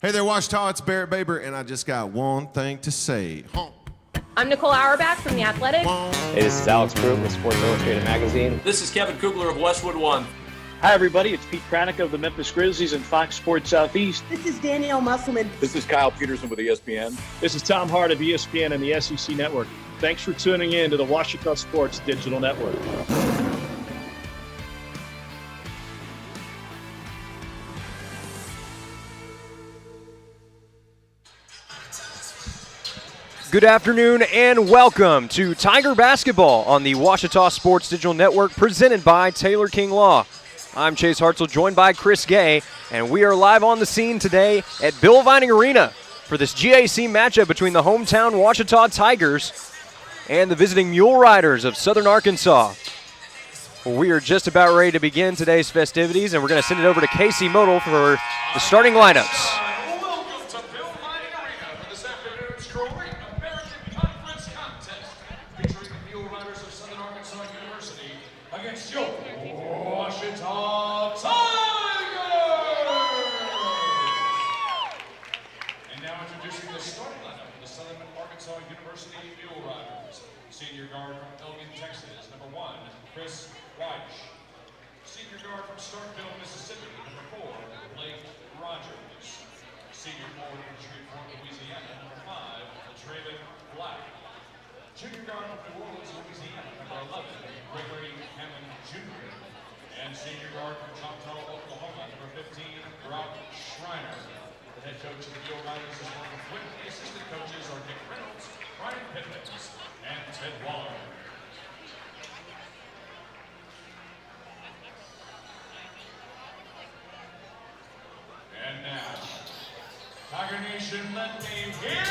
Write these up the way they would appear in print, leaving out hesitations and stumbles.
Hey there, Washita, it's Barrett Baber, and I just got one thing to say. I'm Nicole Auerbach from The Athletic. Hey, this is Alex Pruitt with Sports Illustrated Magazine. This is Kevin Kugler of Westwood One. Hi, everybody. It's Pete Pranica of the Memphis Grizzlies and Fox Sports Southeast. This is Danielle Musselman. This is Kyle Peterson with ESPN. This is Tom Hart of ESPN and the SEC Network. Thanks for tuning in to the Washita Sports Digital Network. Good afternoon and welcome to Tiger Basketball on the Washita Sports Digital Network presented by Taylor King Law. I'm Chase Hartzell, joined by Chris Gay, and we are live on the scene today at Bill Vining Arena for this GAC matchup between the hometown Washita Tigers and the visiting Mule Riders of Southern Arkansas. We are just about ready to begin today's festivities, and we're going to send it over to Casey Modal for the starting lineups. Tiger Nation, let me hear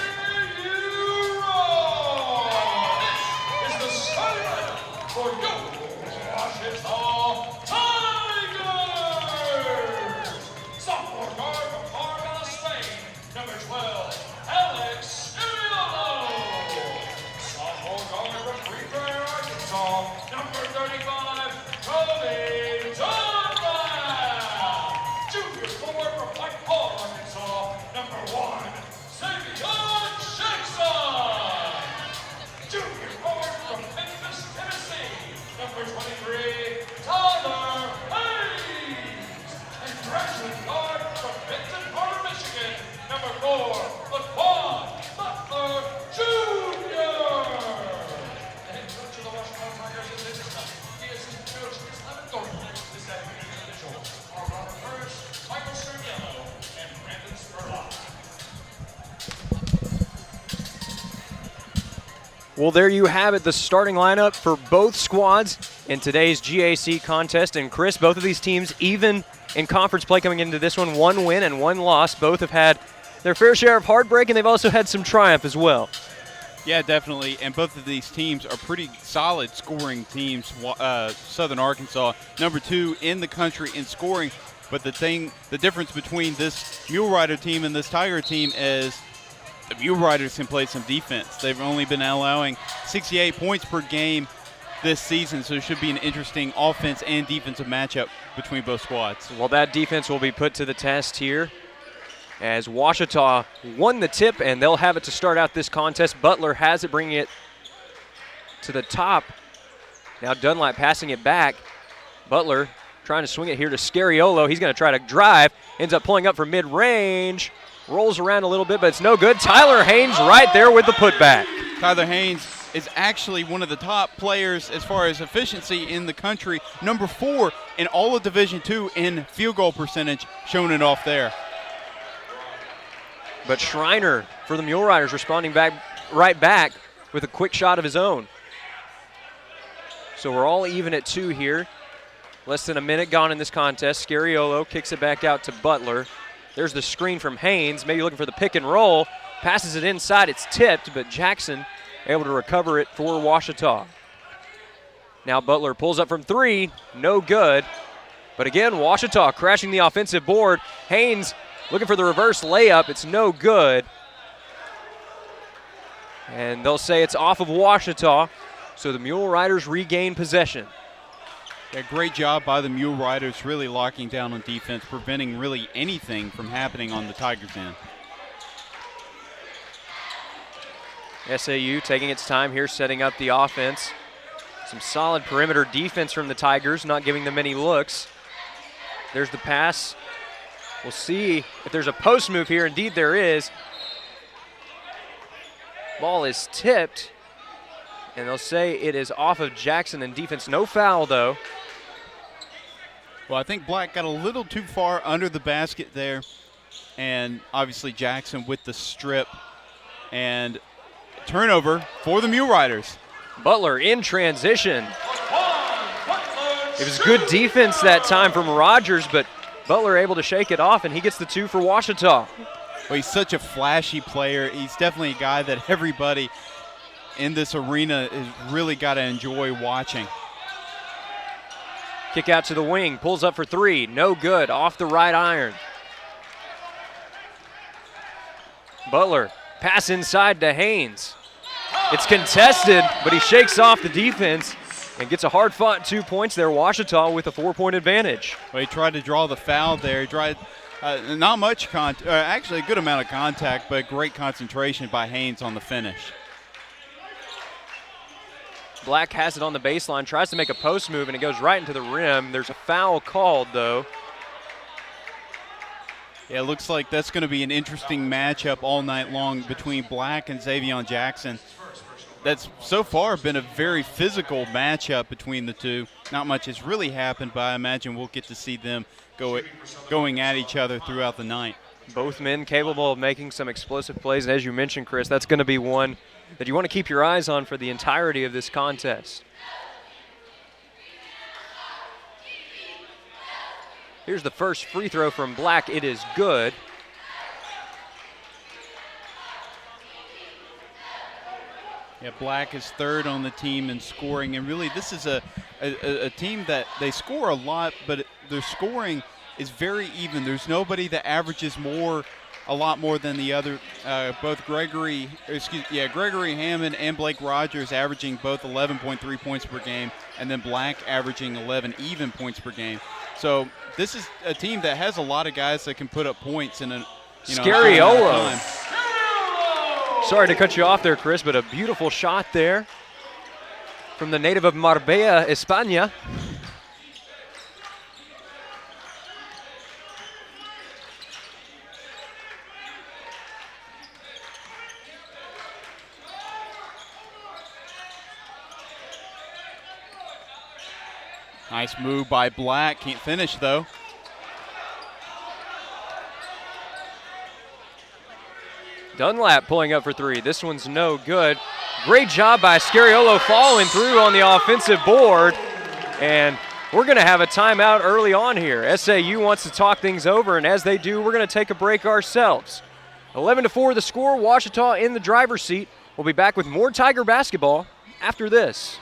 you roar! This is the starting lineup for your Washita Tigers! Sophomore guard from Parma, Spain, number 12, Alex Uriolo. Sophomore guard from Green Bay, Arkansas, number 35, Kobe Dunlap. Junior forward from White Hall, Arkansas, number 1, Savion Jackson. Junior forward from Memphis, Tennessee, number 23, Tyler Hayes. And graduate guard from Benton Harbor, Michigan, number 4, Laquan Butler Jr. The head coach of the Washita Tigers is in this night. He is his coach, Chris Thornton. This afternoon's officials are Robert Hirsch, Michael Cerniello, and Brandon Spurlock. Well, there you have it, the starting lineup for both squads in today's GAC contest. And Chris, both of these teams, even in conference play coming into this one, 1 win and 1 loss. Both have had their fair share of heartbreak, and they've also had some triumph as well. Yeah, definitely, and both of these teams are pretty solid scoring teams. Southern Arkansas, number 2 in the country in scoring, but the difference between this Mule Rider team and this Tiger team is the Mule Riders can play some defense. They've only been allowing 68 points per game this season, so it should be an interesting offense and defensive matchup between both squads. Well, that defense will be put to the test here as Washita won the tip, and they'll have it to start out this contest. Butler has it, bringing it to the top. Now Dunlap passing it back. Butler trying to swing it here to Scariolo. He's going to try to drive, ends up pulling up for mid-range. Rolls around a little bit, but it's no good. Tyler Haynes right there with the putback. Tyler Haynes is actually one of the top players as far as efficiency in the country. Number 4 in all of Division II in field goal percentage, showing it off there. But Schreiner for the Mule Riders responding right back with a quick shot of his own. So we're all even at 2 here. Less than a minute gone in this contest. Scariolo kicks it back out to Butler. There's the screen from Haynes, maybe looking for the pick and roll. Passes it inside, it's tipped, but Jackson able to recover it for Washita. Now Butler pulls up from 3, no good. But again, Washita crashing the offensive board. Haynes looking for the reverse layup, it's no good. And they'll say it's off of Washita, so the Mule Riders regain possession. Yeah, great job by the Mule Riders, really locking down on defense, preventing really anything from happening on the Tigers' end. SAU taking its time here, setting up the offense. Some solid perimeter defense from the Tigers, not giving them any looks. There's the pass. We'll see if there's a post move here. Indeed, there is. Ball is tipped, and they'll say it is off of Jackson in defense. No foul, though. Well, I think Black got a little too far under the basket there, and obviously Jackson with the strip, and turnover for the Mule Riders. Butler in transition. It was good defense that time from Rogers, but Butler able to shake it off, and he gets the 2 for Ouachita. Well, he's such a flashy player. He's definitely a guy that everybody in this arena has really got to enjoy watching. Kick out to the wing, pulls up for 3, no good, off the right iron. Butler, pass inside to Haynes. It's contested, but he shakes off the defense and gets a hard-fought 2 points there. Ouachita with a 4-point advantage. Well, he tried to draw the foul there. He tried not much actually a good amount of contact, but great concentration by Haynes on the finish. Black has it on the baseline, tries to make a post move, and it goes right into the rim. There's a foul called, though. Yeah, it looks like that's going to be an interesting matchup all night long between Black and Xavion Jackson. That's so far been a very physical matchup between the two. Not much has really happened, but I imagine we'll get to see them going at each other throughout the night. Both men capable of making some explosive plays, and as you mentioned, Chris, that's going to be one that you want to keep your eyes on for the entirety of this contest. Here's the first free throw from Black. It is good. Yeah, Black is third on the team in scoring, and really this is a team that they score a lot, but their scoring is very even. There's nobody that averages a lot more than the other. Both Gregory Hammond and Blake Rogers averaging both 11.3 points per game, and then Black averaging 11 even points per game. So this is a team that has a lot of guys that can put up points in a Scariolo. Sorry to cut you off there, Chris, but a beautiful shot there from the native of Marbella, España. Nice move by Black. Can't finish, though. Dunlap pulling up for 3. This one's no good. Great job by Scariolo following through on the offensive board. And we're going to have a timeout early on here. SAU wants to talk things over, and as they do, we're going to take a break ourselves. 11-4 the score. Ouachita in the driver's seat. We'll be back with more Tiger basketball after this.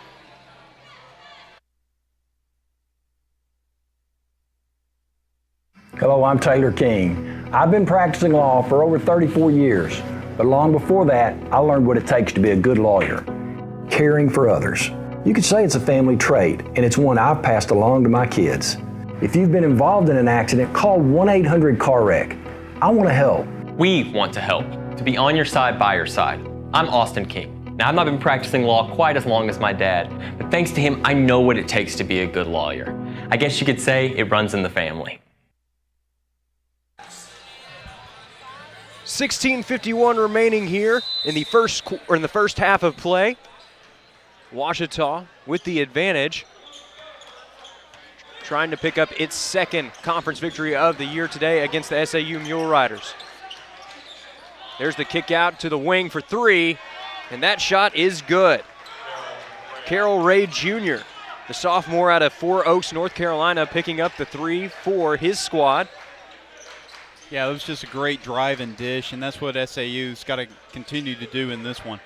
Hello, I'm Taylor King. I've been practicing law for over 34 years, but long before that, I learned what it takes to be a good lawyer, caring for others. You could say it's a family trait, and it's one I've passed along to my kids. If you've been involved in an accident, call 1-800-CAR-WRECK. I want to help. We want to help, to be on your side, by your side. I'm Austin King. Now, I've not been practicing law quite as long as my dad, but thanks to him, I know what it takes to be a good lawyer. I guess you could say it runs in the family. 16:51 remaining here in the first half of play. Ouachita with the advantage, trying to pick up its second conference victory of the year today against the SAU Mule Riders. There's the kick out to the wing for 3, and that shot is good. Carroll Ray Jr., the sophomore out of Four Oaks, North Carolina, picking up the 3 for his squad. Yeah, it was just a great drive and dish, and that's what SAU's got to continue to do in this one.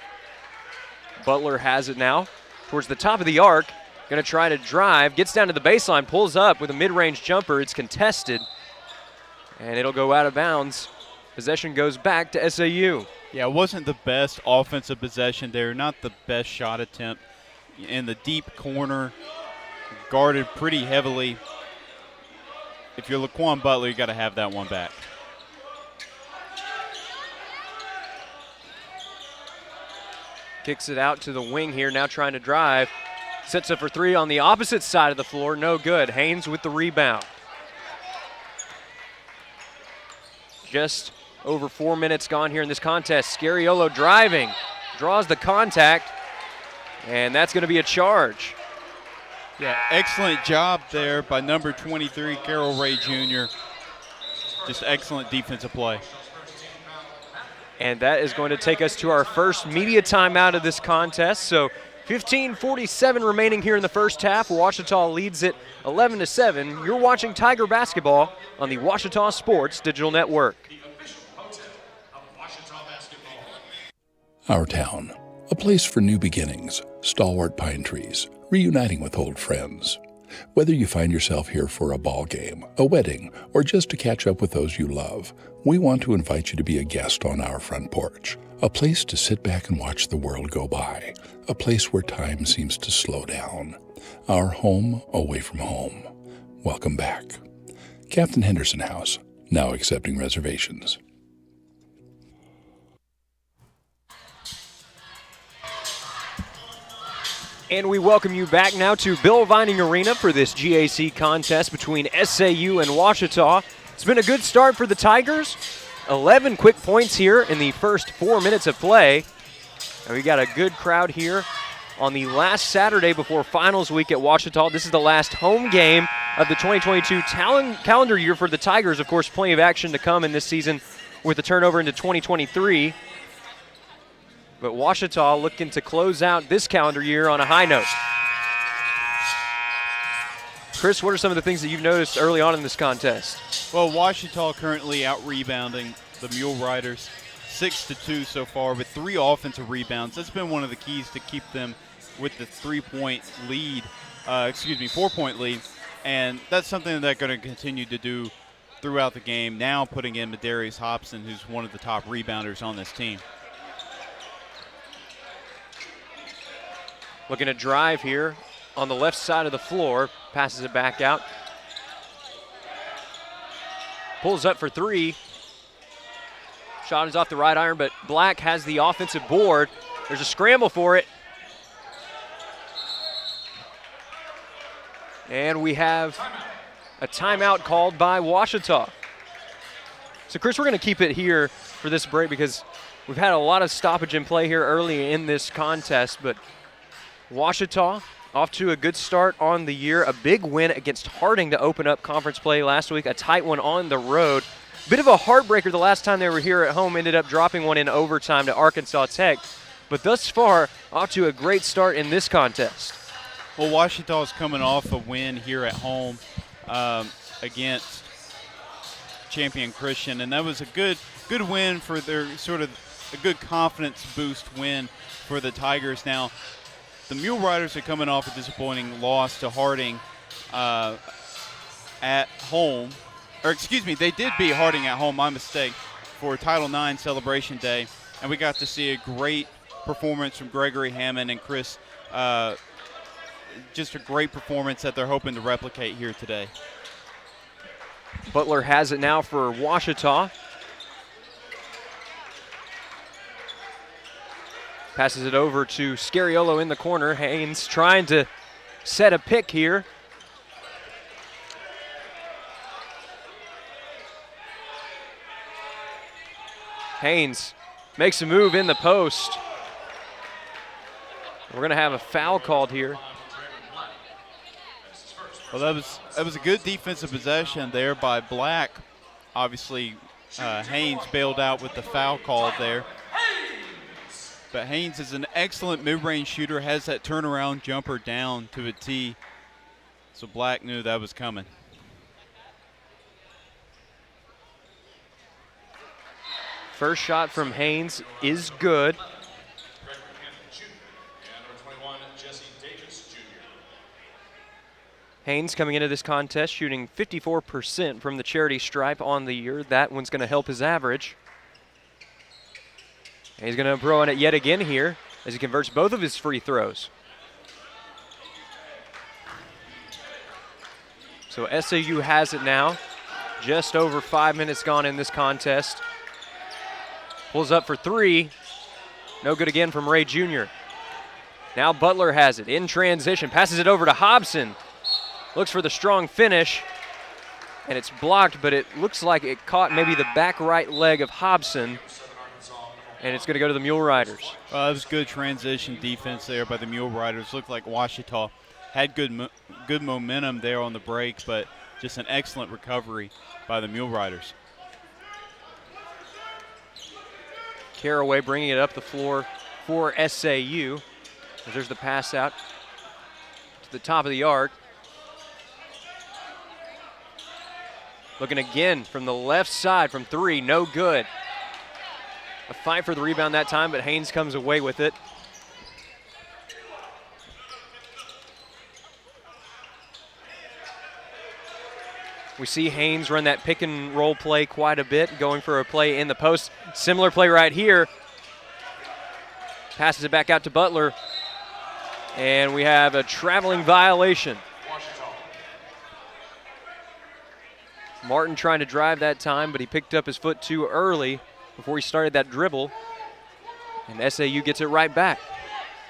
Butler has it now towards the top of the arc. Going to try to drive, gets down to the baseline, pulls up with a mid-range jumper. It's contested, and it'll go out of bounds. Possession goes back to SAU. Yeah, it wasn't the best offensive possession there, not the best shot attempt in the deep corner. guarded pretty heavily. If you're Laquan Butler, you got to have that one back. Kicks it out to the wing here, now trying to drive. Sets up for three on the opposite side of the floor, no good. Haynes with the rebound. Just over 4 minutes gone here in this contest. Scariolo driving, draws the contact, and that's going to be a charge. Yeah, excellent job there by number 23, Carroll Ray Jr. Just excellent defensive play. And that is going to take us to our first media timeout of this contest. So 15:47 remaining here in the first half. Ouachita leads it 11-7. You're watching Tiger basketball on the Ouachita Sports Digital Network. Our town, a place for new beginnings, stalwart pine trees, reuniting with old friends. Whether you find yourself here for a ball game, a wedding, or just to catch up with those you love, we want to invite you to be a guest on our front porch, a place to sit back and watch the world go by, a place where time seems to slow down. Our home away from home. Welcome back. Captain Henderson House, now accepting reservations. And we welcome you back now to Bill Vining Arena for this GAC contest between SAU and Ouachita. It's been a good start for the Tigers. 11 quick points here in the first 4 minutes of play. And we got a good crowd here on the last Saturday before finals week at Ouachita. This is the last home game of the 2022 calendar year for the Tigers. Of course, plenty of action to come in this season with the turnover into 2023. But Ouachita looking to close out this calendar year on a high note. Chris, what are some of the things that you've noticed early on in this contest? Well, Ouachita currently out-rebounding the Mule Riders 6-2 so far with 3 offensive rebounds. That's been one of the keys to keep them with the 4-point lead, and that's something that they're going to continue to do throughout the game, now putting in Madarius Hobson, who's one of the top rebounders on this team. Looking to drive here on the left side of the floor, passes it back out. Pulls up for three. Shot is off the right iron, but Black has the offensive board. There's a scramble for it. And we have a timeout called by Ouachita. So Chris, we're gonna keep it here for this break because we've had a lot of stoppage in play here early in this contest, but Ouachita off to a good start on the year. A big win against Harding to open up conference play last week, a tight one on the road. Bit of a heartbreaker the last time they were here at home, ended up dropping one in overtime to Arkansas Tech. But thus far, off to a great start in this contest. Well, Ouachita is coming off a win here at home against Champion Christian, and that was a good win for their sort of a good confidence boost win for the Tigers. Now, the Mule Riders are coming off a disappointing loss to Harding at home. Or excuse me, they did beat Harding at home, my mistake, for Title IX Celebration Day. And we got to see a great performance from Gregory Hammond and Chris. Just a great performance that they're hoping to replicate here today. Butler has it now for Ouachita. Passes it over to Scariolo in the corner. Haynes trying to set a pick here. Haynes makes a move in the post. We're going to have a foul called here. Well, that was a good defensive possession there by Black. Obviously, Haynes bailed out with the foul call there. But Haynes is an excellent mid-range shooter, has that turnaround jumper down to a tee. So Black knew that was coming. First shot from Haynes is good. Haynes coming into this contest shooting 54% from the charity stripe on the year. That one's going to help his average. And he's going to throw on it yet again here as he converts both of his free throws. So SAU has it now. Just over 5 minutes gone in this contest. Pulls up for three. No good again from Ray Jr. Now Butler has it in transition. Passes it over to Hobson. Looks for the strong finish. And it's blocked, but it looks like it caught maybe the back right leg of Hobson. And it's going to go to the Mule Riders. Well, that was good transition defense there by the Mule Riders. Looked like Washita had good momentum there on the break, but just an excellent recovery by the Mule Riders. Caraway bringing it up the floor for SAU. There's the pass out to the top of the arc. Looking again from the left side from three, no good. A fight for the rebound that time, but Haynes comes away with it. We see Haynes run that pick and roll play quite a bit, going for a play in the post. Similar play right here. Passes it back out to Butler. And we have a traveling violation. Martin trying to drive that time, but he picked up his foot too early before he started that dribble. And SAU gets it right back.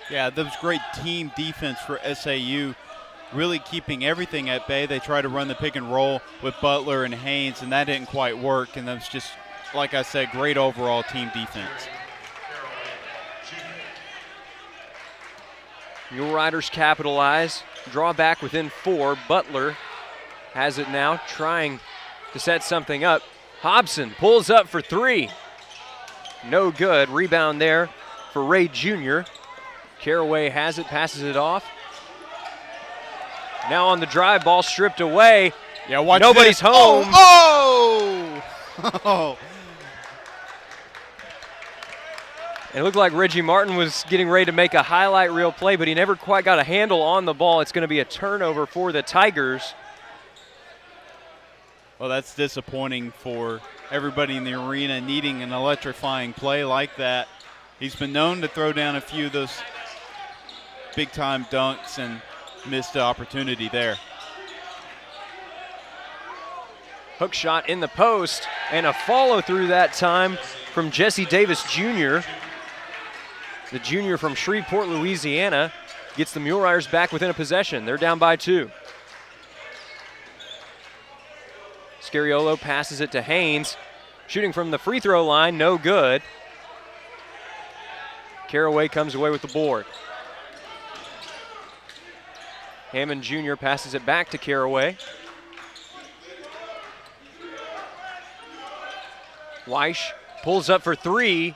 Yeah, that was great team defense for SAU, really keeping everything at bay. They tried to run the pick and roll with Butler and Haynes, and that didn't quite work. And that was just, like I said, great overall team defense. Mule Riders capitalize, draw back within four. Butler has it now, trying to set something up. Hobson pulls up for three. No good. Rebound there for Ray Jr. Caraway has it, passes it off. Now on the drive, ball stripped away. Yeah, watch Nobody's this. home. Oh! It looked like Reggie Martin was getting ready to make a highlight reel play, but he never quite got a handle on the ball. It's going to be a turnover for the Tigers. Well, that's disappointing for everybody in the arena needing an electrifying play like that. He's been known to throw down a few of those big-time dunks and missed the opportunity there. Hook shot in the post, and a follow-through that time from Jesse Davis Jr. The junior from Shreveport, Louisiana, gets the Mule Riders back within a possession. They're down by two. Scariolo passes it to Haynes. Shooting from the free throw line, no good. Caraway comes away with the board. Hammond Jr. passes it back to Caraway. Weish pulls up for three,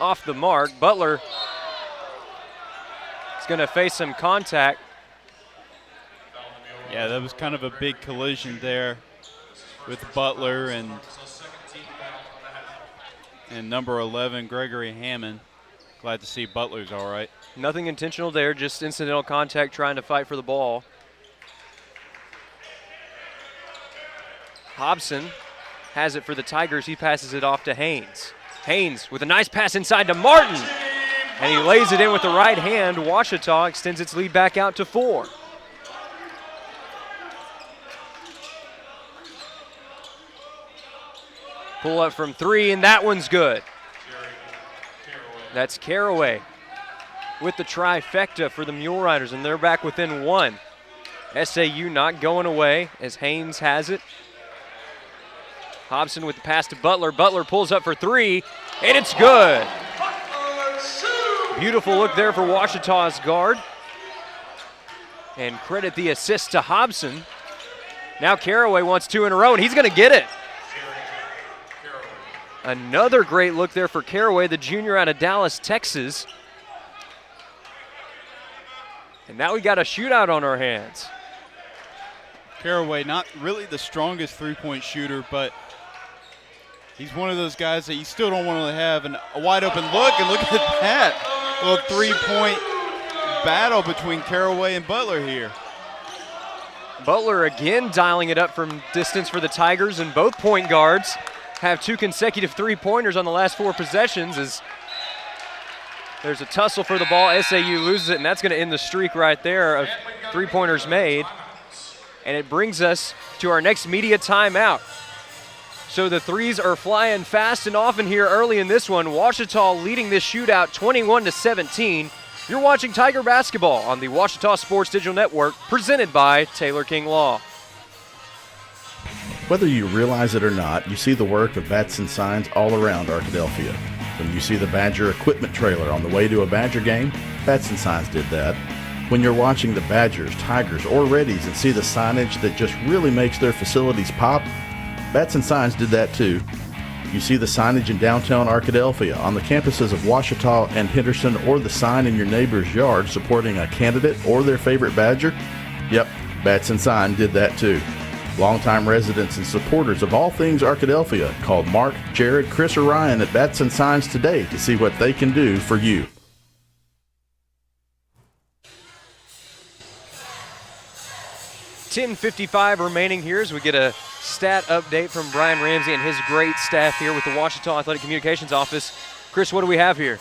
off the mark. Butler is going to face some contact. Yeah, that was kind of a big collision there with Butler and number 11, Gregory Hammond. Glad to see Butler's all right. Nothing intentional there, just incidental contact trying to fight for the ball. Hobson has it for the Tigers. He passes it off to Haynes. Haynes with a nice pass inside to Martin. And he lays it in with the right hand. Washita extends its lead back out to 4. Pull up from three, and that one's good. That's Caraway with the trifecta for the Mule Riders, and they're back within 1. SAU not going away as Haynes has it. Hobson with the pass to Butler. Butler pulls up for three, and it's good. Beautiful look there for Washita's guard. And credit the assist to Hobson. Now Caraway wants 2 in a row, and he's going to get it. Another great look there for Caraway, the junior out of Dallas, Texas. And now we got a shootout on our hands. Caraway, not really the strongest three-point shooter, but he's one of those guys that you still don't want to have a wide open look, and look at that. Little three-point battle between Caraway and Butler here. Butler again dialing it up from distance for the Tigers, and both point guards have 2 consecutive three-pointers on the last 4 possessions as there's a tussle for the ball. SAU loses it, and that's going to end the streak right there of three-pointers made. And it brings us to our next media timeout. So the threes are flying fast and often here early in this one. Ouachita leading this shootout 21-17. You're watching Tiger Basketball on the Ouachita Sports Digital Network, presented by Taylor King Law. Whether you realize it or not, you see the work of Bats and Signs all around Arkadelphia. When you see the Badger equipment trailer on the way to a Badger game, Bats and Signs did that. When you're watching the Badgers, Tigers, or Reddies and see the signage that just really makes their facilities pop, Bats and Signs did that too. You see the signage in downtown Arkadelphia, on the campuses of Ouachita and Henderson, or the sign in your neighbor's yard supporting a candidate or their favorite Badger? Yep, Bats and Sign did that too. Longtime residents and supporters of all things Arkadelphia called Mark, Jared, Chris, or Ryan at Bats and Signs today to see what they can do for you. $10:55 remaining here as we get a stat update from Brian Ramsey and his great staff here with the Ouachita Athletic Communications Office. Chris, what do we have here?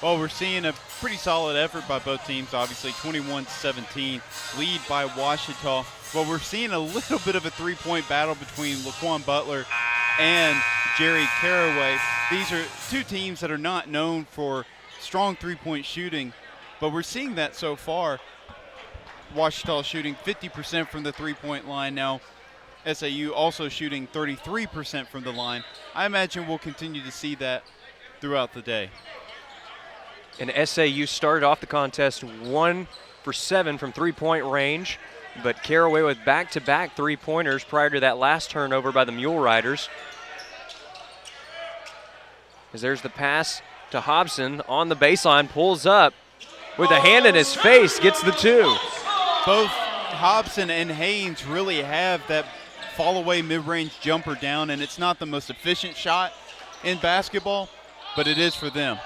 Well, we're seeing a pretty solid effort by both teams, obviously 21-17 lead by Ouachita. But we're seeing a little bit of a three-point battle between Laquan Butler and Jerry Caraway. These are two teams that are not known for strong three-point shooting, but we're seeing that so far. Ouachita shooting 50% from the three-point line now. SAU also shooting 33% from the line. I imagine we'll continue to see that throughout the day. And SAU started off the contest 1 for 7 from three-point range, but Caraway with back-to-back three-pointers prior to that last turnover by the Mule Riders. As there's the pass to Hobson on the baseline, pulls up with a hand in his face, gets the two. Both Hobson and Haynes really have that fall-away mid-range jumper down, and it's not the most efficient shot in basketball, but it is for them.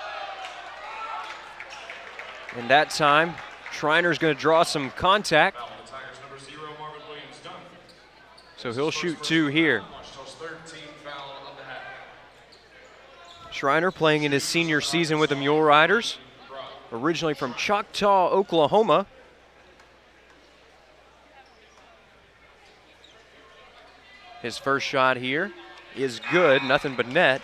And that time, Schreiner's going to draw some contact. So he'll shoot two here. Schreiner playing in his senior season with the Mule Riders, originally from Choctaw, Oklahoma. His first shot here is good, nothing but net.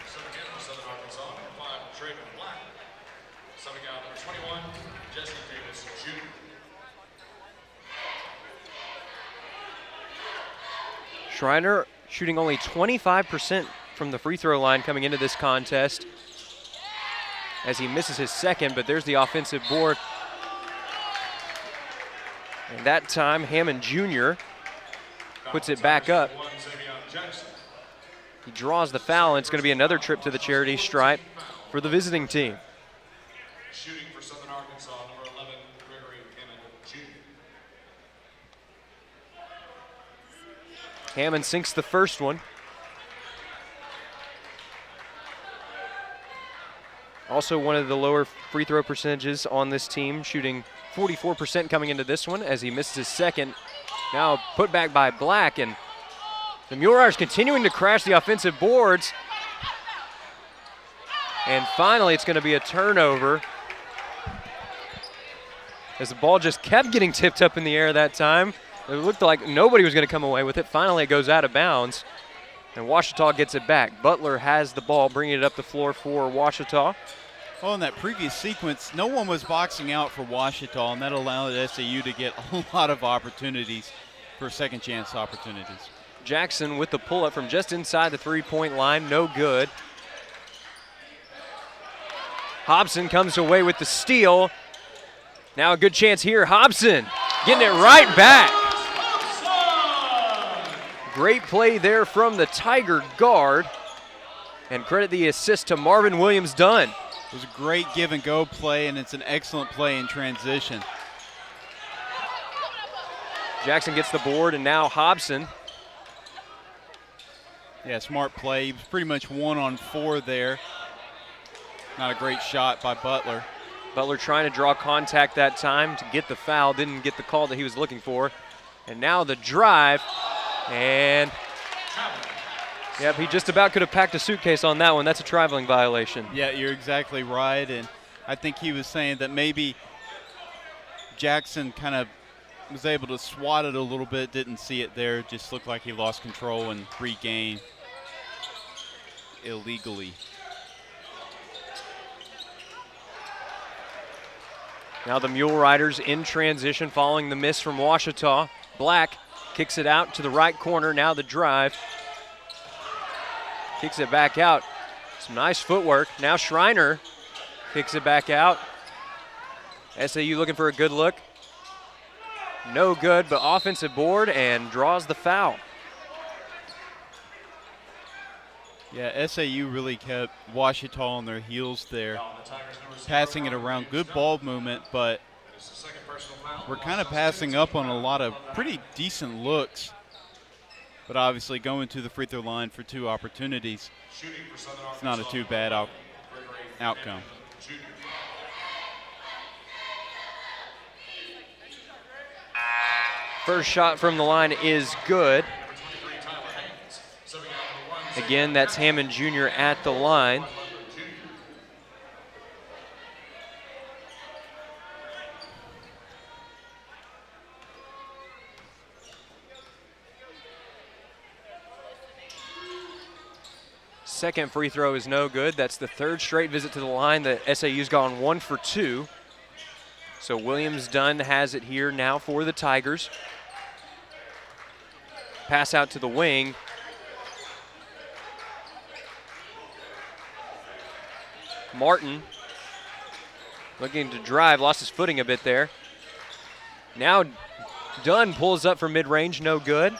Schreiner shooting only 25% from the free throw line coming into this contest as he misses his second, but there's the offensive board. And that time, Hammond Jr. puts it back up. He draws the foul, and it's going to be another trip to the charity stripe for the visiting team. Shooting for Southern Arkansas, number 11, Gregory Hammond Jr. Hammond sinks the first one. Also one of the lower free throw percentages on this team, shooting 44% coming into this one as he misses his second. Now put back by Black, and the Mule Riders continuing to crash the offensive boards. And finally it's going to be a turnover as the ball just kept getting tipped up in the air that time. It looked like nobody was going to come away with it. Finally, it goes out of bounds, and Ouachita gets it back. Butler has the ball, bringing it up the floor for Ouachita. Well, in that previous sequence, no one was boxing out for Ouachita, and that allowed SAU to get a lot of opportunities for second chance opportunities. Jackson with the pull-up from just inside the three-point line, no good. Hobson comes away with the steal. Now a good chance here. Hobson getting it right back. Great play there from the Tiger guard. And credit the assist to Marvin Williams-Dunn. It was a great give-and-go play, and it's an excellent play in transition. Jackson gets the board, and now Hobson. Yeah, smart play. He was pretty much 1-on-4 there. Not a great shot by Butler. Butler trying to draw contact that time to get the foul. Didn't get the call that he was looking for. And now the drive. And, yep, he just about could have packed a suitcase on that one. That's a traveling violation. Yeah, you're exactly right. And I think he was saying that maybe Jackson kind of was able to swat it a little bit, didn't see it there, just looked like he lost control and regained illegally. Now the Mule Riders in transition following the miss from Ouachita. Black kicks it out to the right corner. Now the drive. Kicks it back out. Some nice footwork. Now Schreiner kicks it back out. SAU looking for a good look. No good, but offensive board and draws the foul. Yeah, SAU really kept Ouachita on their heels there, passing it around. Good ball movement, but we're kind of passing up on a lot of pretty decent looks. But obviously going to the free throw line for 2 opportunities, it's not a too bad outcome. First shot from the line is good. Again, that's Hammond Jr. at the line. Second free throw is no good. That's the 3rd straight visit to the line that SAU's gone 1 for 2. So Williams Dunn has it here now for the Tigers. Pass out to the wing. Martin looking to drive, lost his footing a bit there. Now Dunn pulls up for mid-range, no good.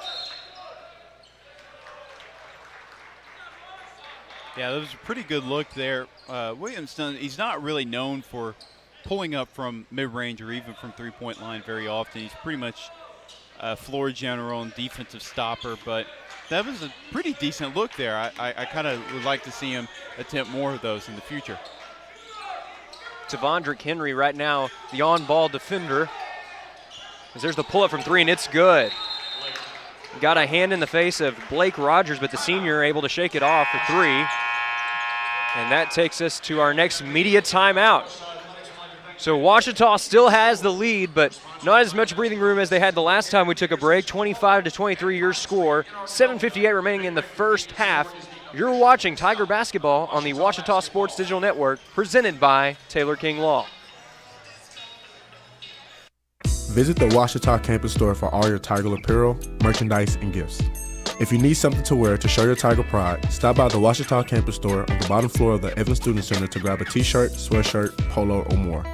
Yeah, that was a pretty good look there. Williams Dunn, he's not really known for pulling up from mid-range or even from three-point line very often. He's pretty much floor general and defensive stopper, but that was a pretty decent look there. I kind of would like to see him attempt more of those in the future. Tavondrick Henry right now, the on-ball defender. As there's the pull-up from 3, and it's good. Got a hand in the face of Blake Rogers, but the senior able to shake it off for 3. And that takes us to our next media timeout. So Ouachita still has the lead, but not as much breathing room as they had the last time we took a break. 25-23 your score. 7:58 remaining in the first half. You're watching Tiger Basketball on the Ouachita Sports Digital Network, presented by Taylor King Law. Visit the Ouachita campus store for all your Tiger apparel, merchandise, and gifts. If you need something to wear to show your Tiger pride, stop by the Ouachita campus store on the bottom floor of the Evans Student Center to grab a t-shirt, sweatshirt, polo, or more.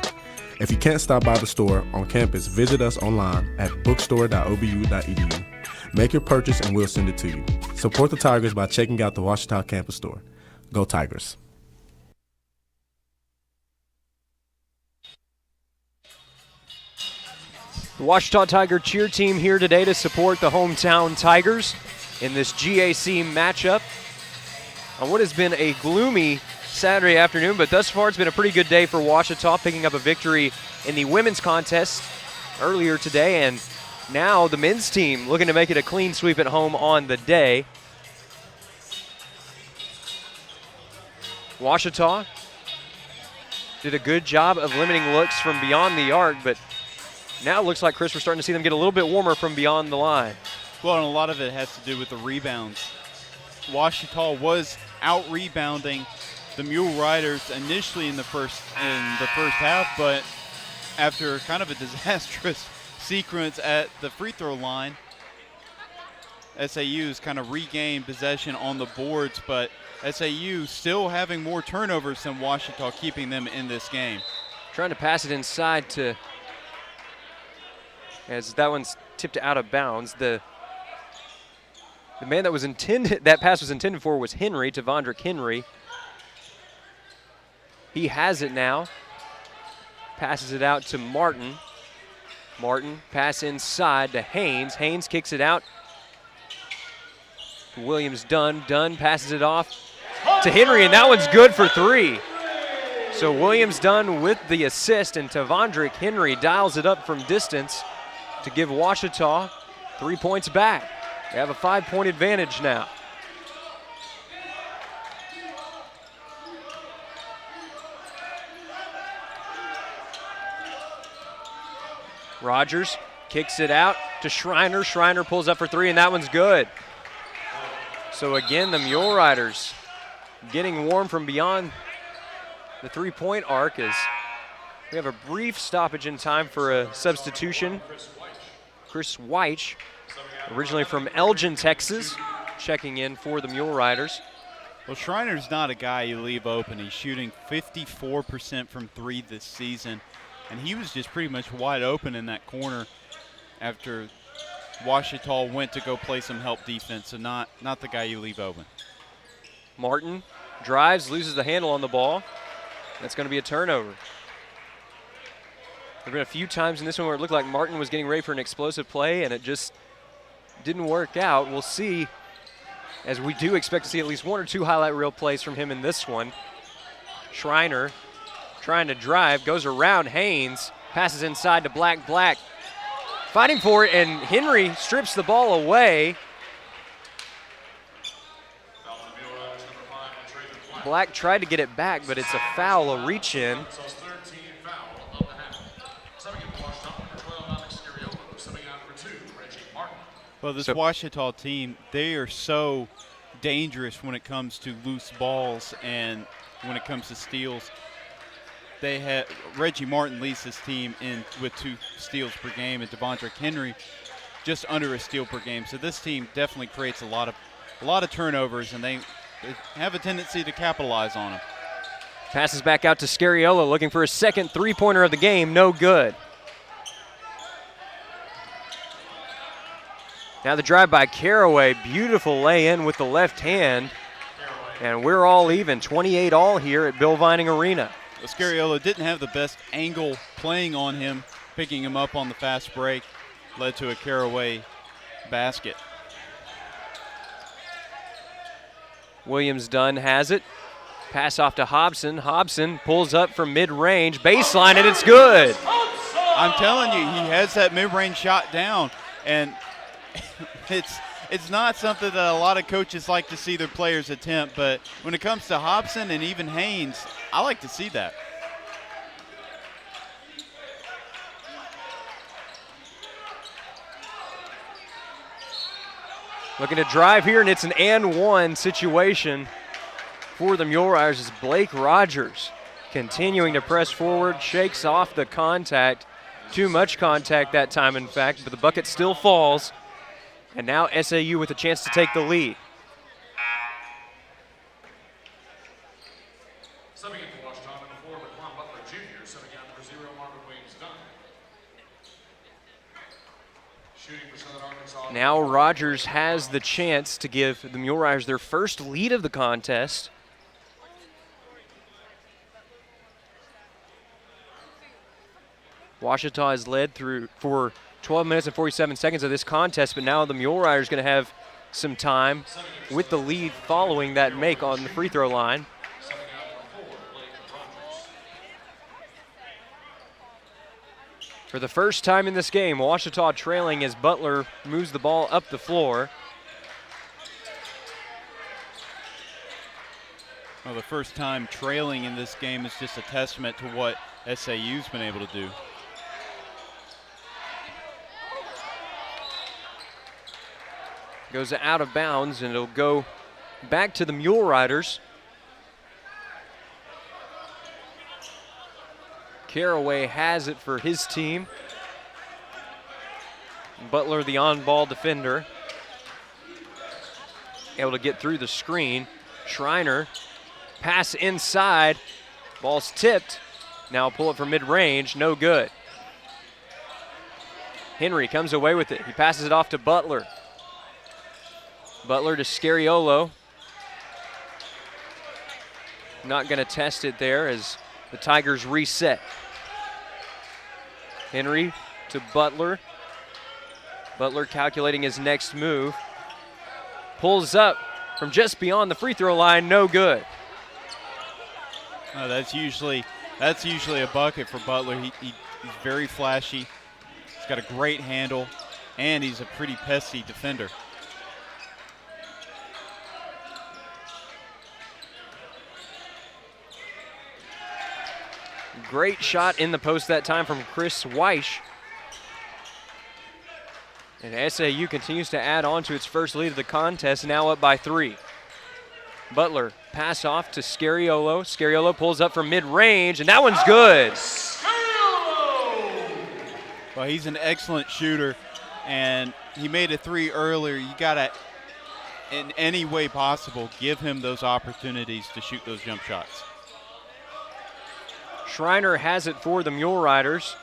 If you can't stop by the store on campus, visit us online at bookstore.obu.edu. Make your purchase and we'll send it to you. Support the Tigers by checking out the Ouachita campus store. Go Tigers. The Ouachita Tiger cheer team here today to support the hometown Tigers in this GAC matchup on what has been a gloomy Saturday afternoon, but thus far it's been a pretty good day for Ouachita, picking up a victory in the women's contest earlier today, and now the men's team looking to make it a clean sweep at home on the day. Ouachita did a good job of limiting looks from beyond the arc, but now it looks like, Chris, we're starting to see them get a little bit warmer from beyond the line. Well, and a lot of it has to do with the rebounds. Ouachita was out-rebounding the Mule Riders initially in the first half, but after kind of a disastrous sequence at the free throw line, SAU's kind of regained possession on the boards, but SAU still having more turnovers than Ouachita, keeping them in this game. Trying to pass it inside to, as that one's tipped out of bounds. The man that pass was intended for was Henry, Tavondrick Henry. He has it now. Passes it out to Martin. Martin, pass inside to Haynes. Haynes kicks it out to Williams Dunn. Dunn passes it off to Henry, and that one's good for 3. So Williams Dunn with the assist, and Tavondrick Henry dials it up from distance to give Ouachita 3 points back. They have a 5-point advantage now. Rogers Kicks it out to Schreiner. Schreiner pulls up for three, and that one's good. So again, the Mule Riders getting warm from beyond the three-point arc as we have a brief stoppage in time for a substitution. Chris Weich, originally from Elgin, Texas, checking in for the Mule Riders. Well, Schreiner's not a guy you leave open. He's shooting 54% from three this season, and he was just pretty much wide open in that corner after Ouachita went to go play some help defense, so not the guy you leave open. Martin drives, loses the handle on the ball. That's going to be a turnover. There have been a few times in this one where it looked like Martin was getting ready for an explosive play, and it just didn't work out. We'll see, as we do expect to see at least one or two highlight reel plays from him in this one. Schreiner trying to drive, goes around Haynes, passes inside to Black. Black fighting for it, and Henry strips the ball away. Black tried to get it back, but it's a foul, a reach in. Well, this Ouachita team, they are so dangerous when it comes to loose balls and when it comes to steals. They have Reggie Martin leads this team in with 2 steals per game, and Devondrick Henry just under a steal per game. So this team definitely creates a lot of turnovers, and they have a tendency to capitalize on them. Passes back out to Scariolo, looking for a second three-pointer of the game, no good. Now the drive by Caraway, beautiful lay-in with the left hand, and we're all even, 28 all here at Bill Vining Arena. Well, Scariolo didn't have the best angle playing on him, picking him up on the fast break, led to a Caraway basket. Williams Dunn has it. Pass off to Hobson. Hobson pulls up from mid-range, baseline, and it's good. I'm telling you, he has that mid-range shot down, and it's not something that a lot of coaches like to see their players attempt, but when it comes to Hobson and even Haynes, I like to see that. Looking to drive here, and it's an and-one situation for the Mule Riders as Blake Rogers continuing to press forward, shakes off the contact. Too much contact that time, in fact, but the bucket still falls. And now SAU with a chance to take the lead. Subbing in for Ouachita, number 4, McQuan Butler Jr., subbing out number 0, Marvin Williams Dunn. Shooting for Southern Arkansas. Now Rogers has the chance to give the Mule Riders their first lead of the contest. Ouachita has led through for 12 minutes and 47 seconds of this contest, but now the Mule Riders going to have some time with the lead following that make on the free throw line. For the first time in this game, Ouachita trailing as Butler moves the ball up the floor. Well, the first time trailing in this game is just a testament to what SAU's been able to do. Goes out of bounds, and it'll go back to the Mule Riders. Caraway has it for his team. Butler, the on-ball defender, able to get through the screen. Schreiner, pass inside, ball's tipped. Now pull it from mid-range, no good. Henry comes away with it. He passes it off to Butler. Butler to Scariolo. Not going to test it there as the Tigers reset. Henry to Butler. Butler calculating his next move. Pulls up from just beyond the free throw line, no good. Oh, that's usually a bucket for Butler. He's very flashy. He's got a great handle, and he's a pretty pesky defender. Great shot in the post that time from Chris Weich. And SAU continues to add on to its first lead of the contest, now up by 3. Butler pass off to Scariolo. Scariolo pulls up from mid-range, and that one's good. Well, he's an excellent shooter, and he made a 3 earlier. You got to, in any way possible, give him those opportunities to shoot those jump shots. Schreiner has it for the Mule Riders.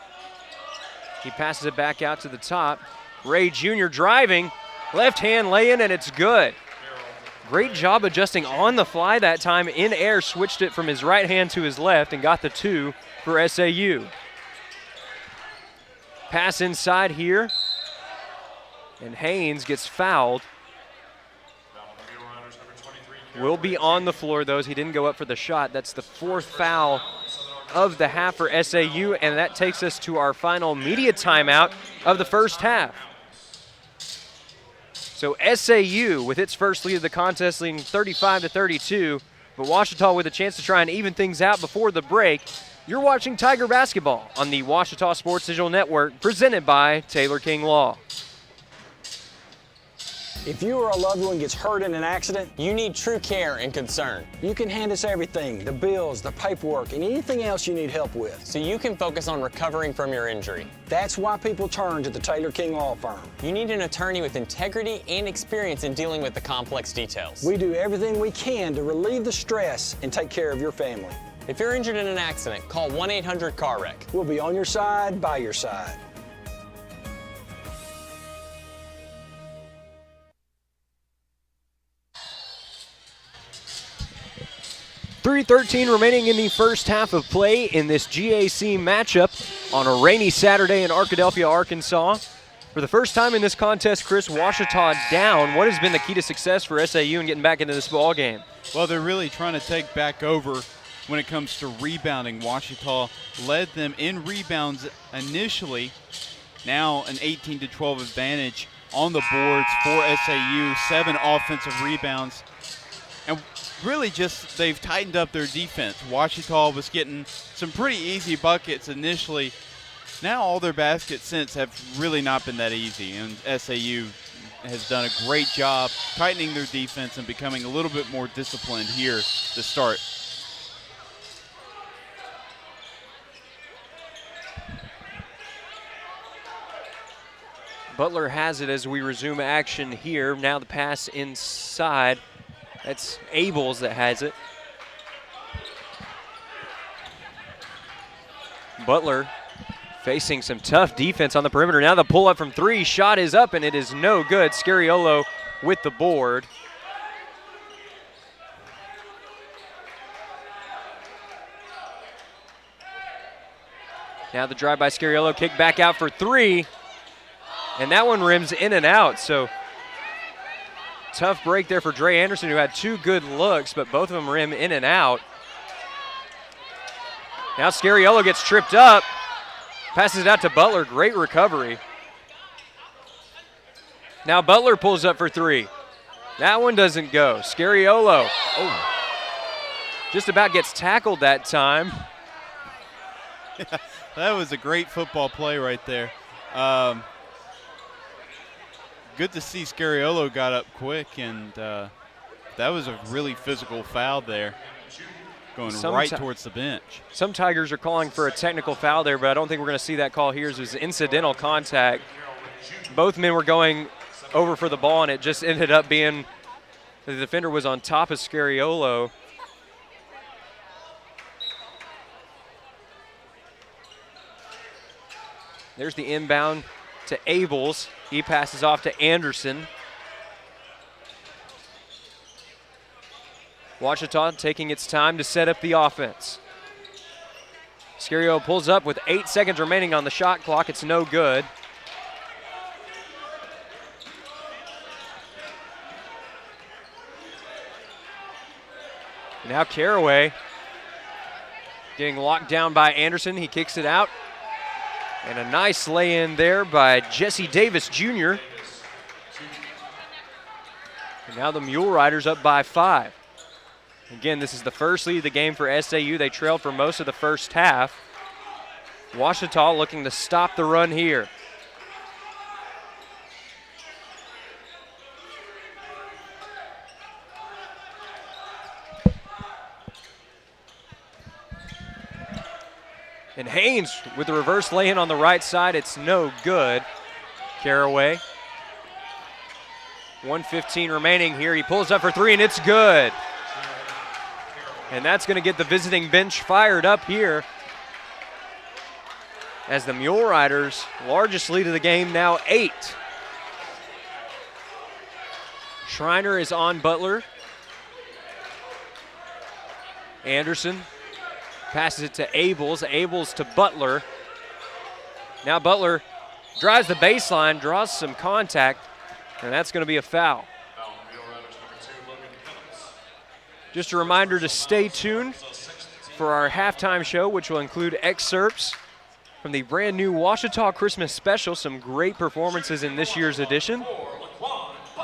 He passes it back out to the top. Ray Jr. driving, left hand lay-in, and it's good. Great job adjusting on the fly that time in air, switched it from his right hand to his left and got the 2 for SAU. Pass inside here, and Haynes gets fouled. Will be on the floor, though, as he didn't go up for the shot. That's the 4th foul of the half for SAU, and that takes us to our final media timeout of the first half. So SAU with its first lead of the contest, leading 35-32, but Ouachita with a chance to try and even things out before the break. You're watching Tiger Basketball on the Ouachita Sports Digital Network, presented by Taylor King Law. If you or a loved one gets hurt in an accident, You need true care and concern, you can hand us everything, the bills, the paperwork, and anything else you need help with. so you can focus on recovering from your injury. That's why people turn to the Taylor King Law Firm. You need an attorney with integrity and experience in dealing with the complex details. We do everything we can to relieve the stress and take care of your family. If you're injured in an accident, call 1-800-CAR-WRECK. We'll be on your side, by your side. .313 remaining in the first half of play in this GAC matchup on a rainy Saturday in Arkadelphia, Arkansas. For the first time in this contest, Chris, Ouachita down. What has been the key to success for SAU in getting back into this ball game? Well, they're really trying to take back over when it comes to rebounding. Ouachita led them in rebounds initially. Now an 18-12 advantage on the boards for SAU, 7 offensive rebounds. And really just they've tightened up their defense. Ouachita was getting some pretty easy buckets initially. Now all their baskets since have really not been that easy, and SAU has done a great job tightening their defense and becoming a little bit more disciplined here to start. Butler has it as we resume action here. Now the pass inside. That's Abels that has it. Butler facing some tough defense on the perimeter. Now the pull up from 3, shot is up and it is no good. Scariolo with the board. Now the drive by Scariolo, kick back out for 3. And that one rims in and out, so tough break there for Dre Anderson, who had 2 good looks, but both of them rim in and out. Now Scariolo gets tripped up, passes it out to Butler, great recovery. Now Butler pulls up for 3. That one doesn't go. Scariolo, just about gets tackled that time. That was a great football play right there. Good to see Scariolo got up quick, and that was a really physical foul there, going right towards the bench. Some Tigers are calling for a technical foul there, but I don't think we're going to see that call here. It was incidental contact. Both men were going over for the ball, and it just ended up being the defender was on top of Scariolo. There's the inbound to Abels. He passes off to Anderson. Ouachita taking its time to set up the offense. Scariolo pulls up with 8 seconds remaining on the shot clock. It's no good. Now Caraway getting locked down by Anderson. He kicks it out. And a nice lay-in there by Jesse Davis Jr. And now the Mule Riders up by 5. Again, this is the first lead of the game for SAU. They trailed for most of the first half. Ouachita looking to stop the run here. And Haynes with the reverse lay-in on the right side. It's no good. Caraway. 1:15 remaining here. He pulls up for three, and it's good. And that's going to get the visiting bench fired up here as the Mule Riders' largest lead of the game, now 8. Schreiner is on Butler. Anderson passes it to Abels. Abels to Butler. Now Butler drives the baseline, draws some contact, and that's going to be a foul. Just a reminder to stay tuned for our halftime show, which will include excerpts from the brand new Ouachita Christmas special, some great performances in this year's edition.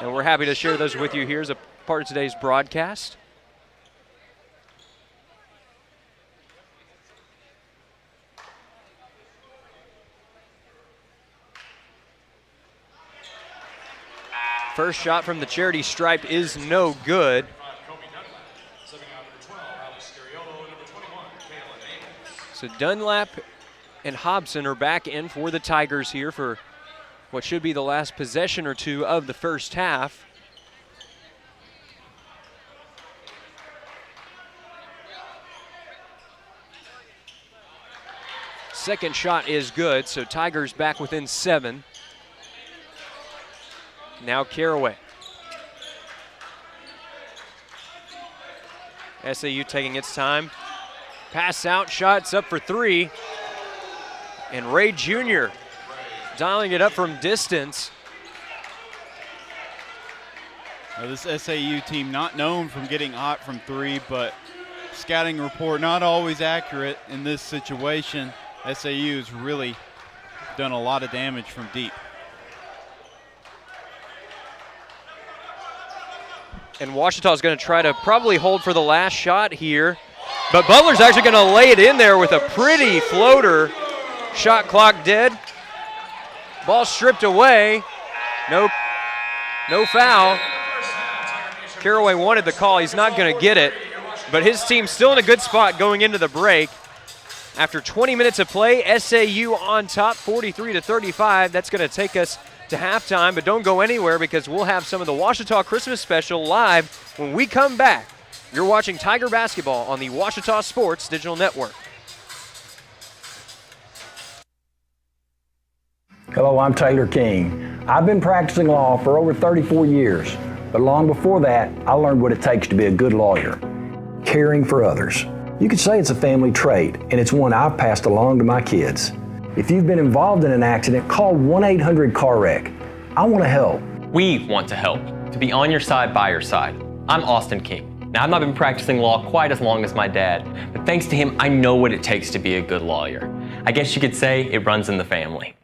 And we're happy to share those with you here as a part of today's broadcast. First shot from the charity stripe is no good. So Dunlap and Hobson are back in for the Tigers here for what should be the last possession or two of the first half. Second shot is good, so Tigers back within 7. Now Caraway. SAU taking its time. Pass out, shots up for 3. And Ray Jr. dialing it up from distance. Now this SAU team not known from getting hot from 3, but scouting report not always accurate in this situation. SAU has really done a lot of damage from deep. And Ouachita is going to try to probably hold for the last shot here. But Butler's actually going to lay it in there with a pretty floater. Shot clock dead. Ball stripped away. No foul. Caraway wanted the call. He's not going to get it. But his team's still in a good spot going into the break. After 20 minutes of play, SAU on top, 43-35. That's going to take us to halftime, but don't go anywhere because we'll have some of the Ouachita Christmas special live when we come back. You're watching Tiger Basketball on the Ouachita Sports Digital Network. Hello, I'm Taylor King. I've been practicing law for over 34 years, but long before that, I learned what it takes to be a good lawyer, caring for others. You could say it's a family trait, and it's one I've passed along to my kids. If you've been involved in an accident, call 1-800-CAR-WRECK. I want to help. We want to help, to be on your side, by your side. I'm Austin King. Now, I've not been practicing law quite as long as my dad, but thanks to him, I know what it takes to be a good lawyer. I guess you could say it runs in the family.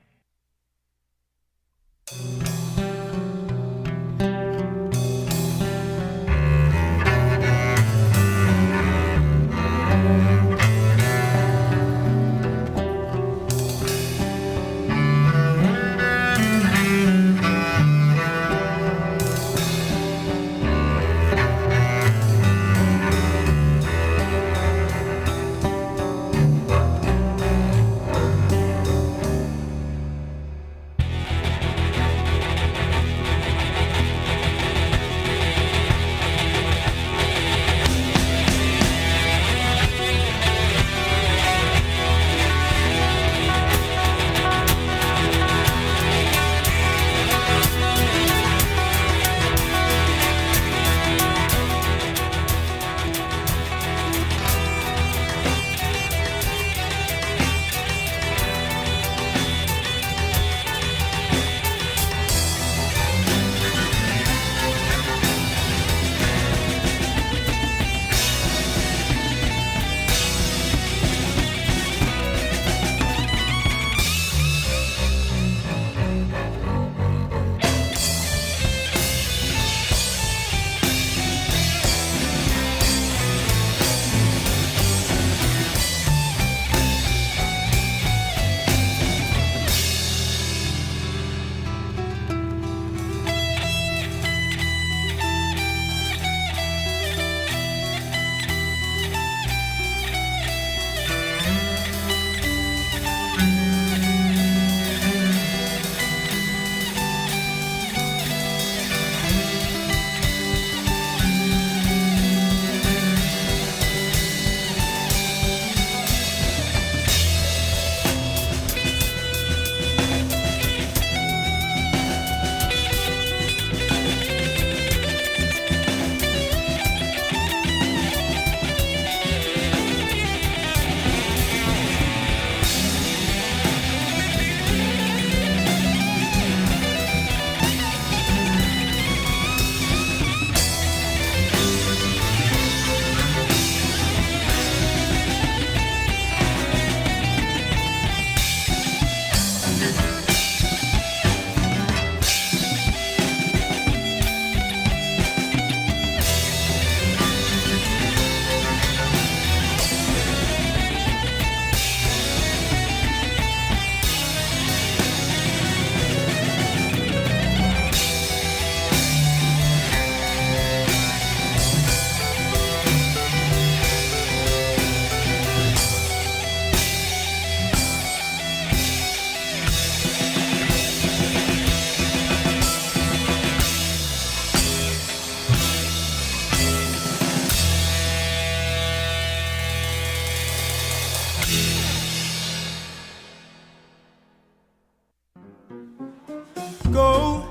Go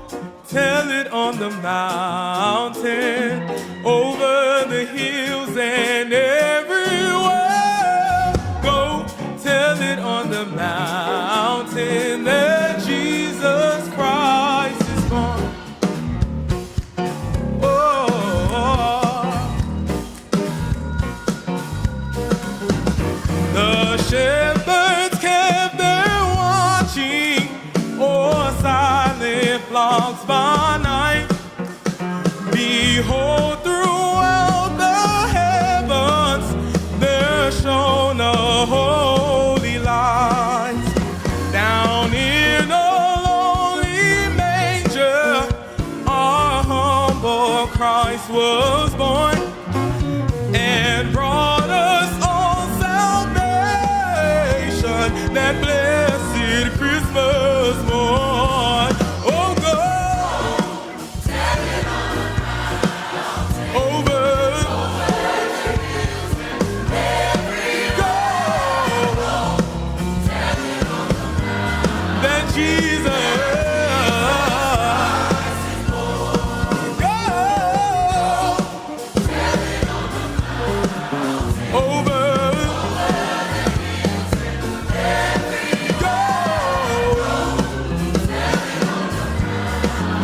tell it on the mountain, over the hills and everywhere. Go tell it on the mountain that Jesus Christ is born. The shepherds kept their watching o'er silent flocks by night. Behold, throughout the heavens there shone a holy light. Down in a lonely manger, our humble Christ was born, and brought us all salvation that blessed Christmas morn. Oh, go tell it on the mountain, over the hills and everywhere. Go tell it on the mountain that Jesus is born. Go tell it on the mountain, over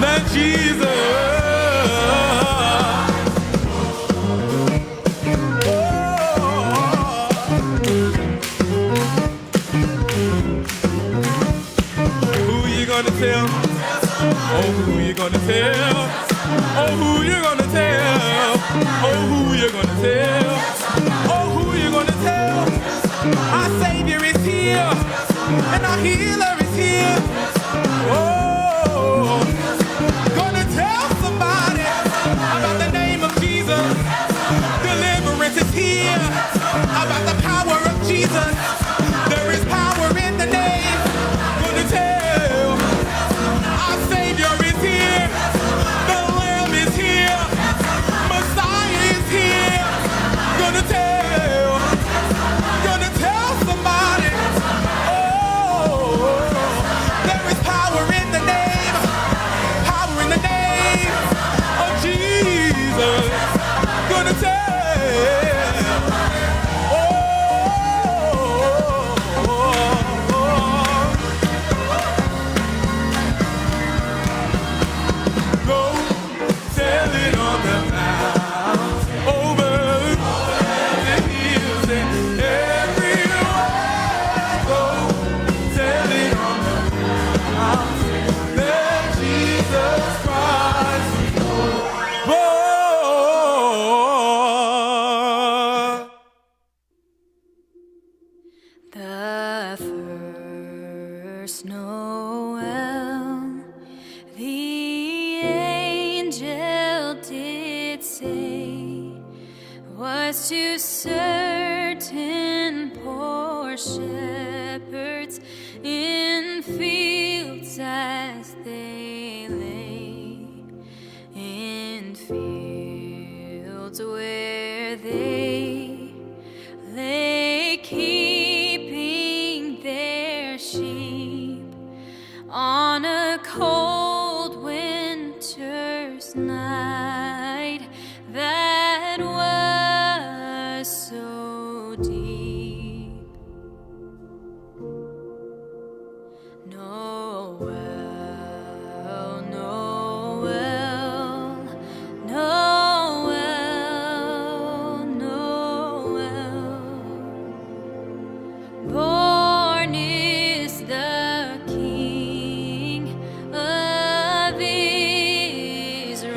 that Jesus. Who you gonna tell? Oh, who you gonna tell? Oh, who you gonna tell? Oh, who you gonna tell? Oh, who you gonna tell? Our Savior is here, and our Healer is here. Oh, gonna tell somebody about the name of Jesus. Deliverance is here, about the power of Jesus. There is power in the name. Gonna tell, our Savior is here, the Lamb is here, Messiah is here. Gonna tell somebody. Oh, there is power in the name, power in the name of Jesus. Gonna tell. Go tell it on the mountain, over the hills and everywhere. Go tell it on the mountain that Jesus Christ is born. The first Noel, the angel did say, was to certain poor shepherds in fields as they lay, in fields where they lay keeping their sheep on a cold winter's night that was so deep. Noel, Noel, Noel, Noel. Born is the King of Israel.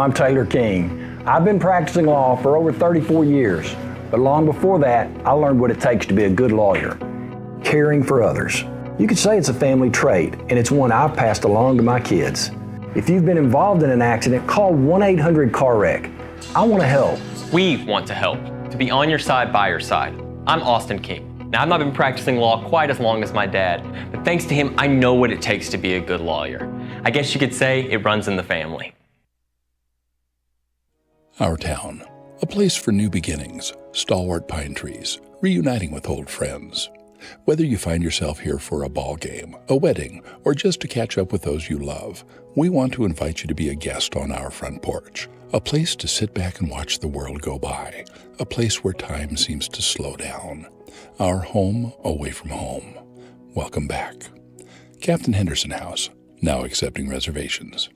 I'm Taylor King. I've been practicing law for over 34 years, but long before that, I learned what it takes to be a good lawyer, caring for others. You could say it's a family trait, and it's one I've passed along to my kids. If you've been involved in an accident, call 1-800-CAR-WRECK. I want to help. We want to help, to be on your side, by your side. I'm Austin King. Now, I've not been practicing law quite as long as my dad, but thanks to him, I know what it takes to be a good lawyer. I guess you could say it runs in the family. Our town, a place for new beginnings, stalwart pine trees, reuniting with old friends. Whether you find yourself here for a ball game, a wedding, or just to catch up with those you love, we want to invite you to be a guest on our front porch. A place to sit back and watch the world go by. A place where time seems to slow down. Our home away from home. Welcome back. Captain Henderson House, now accepting reservations.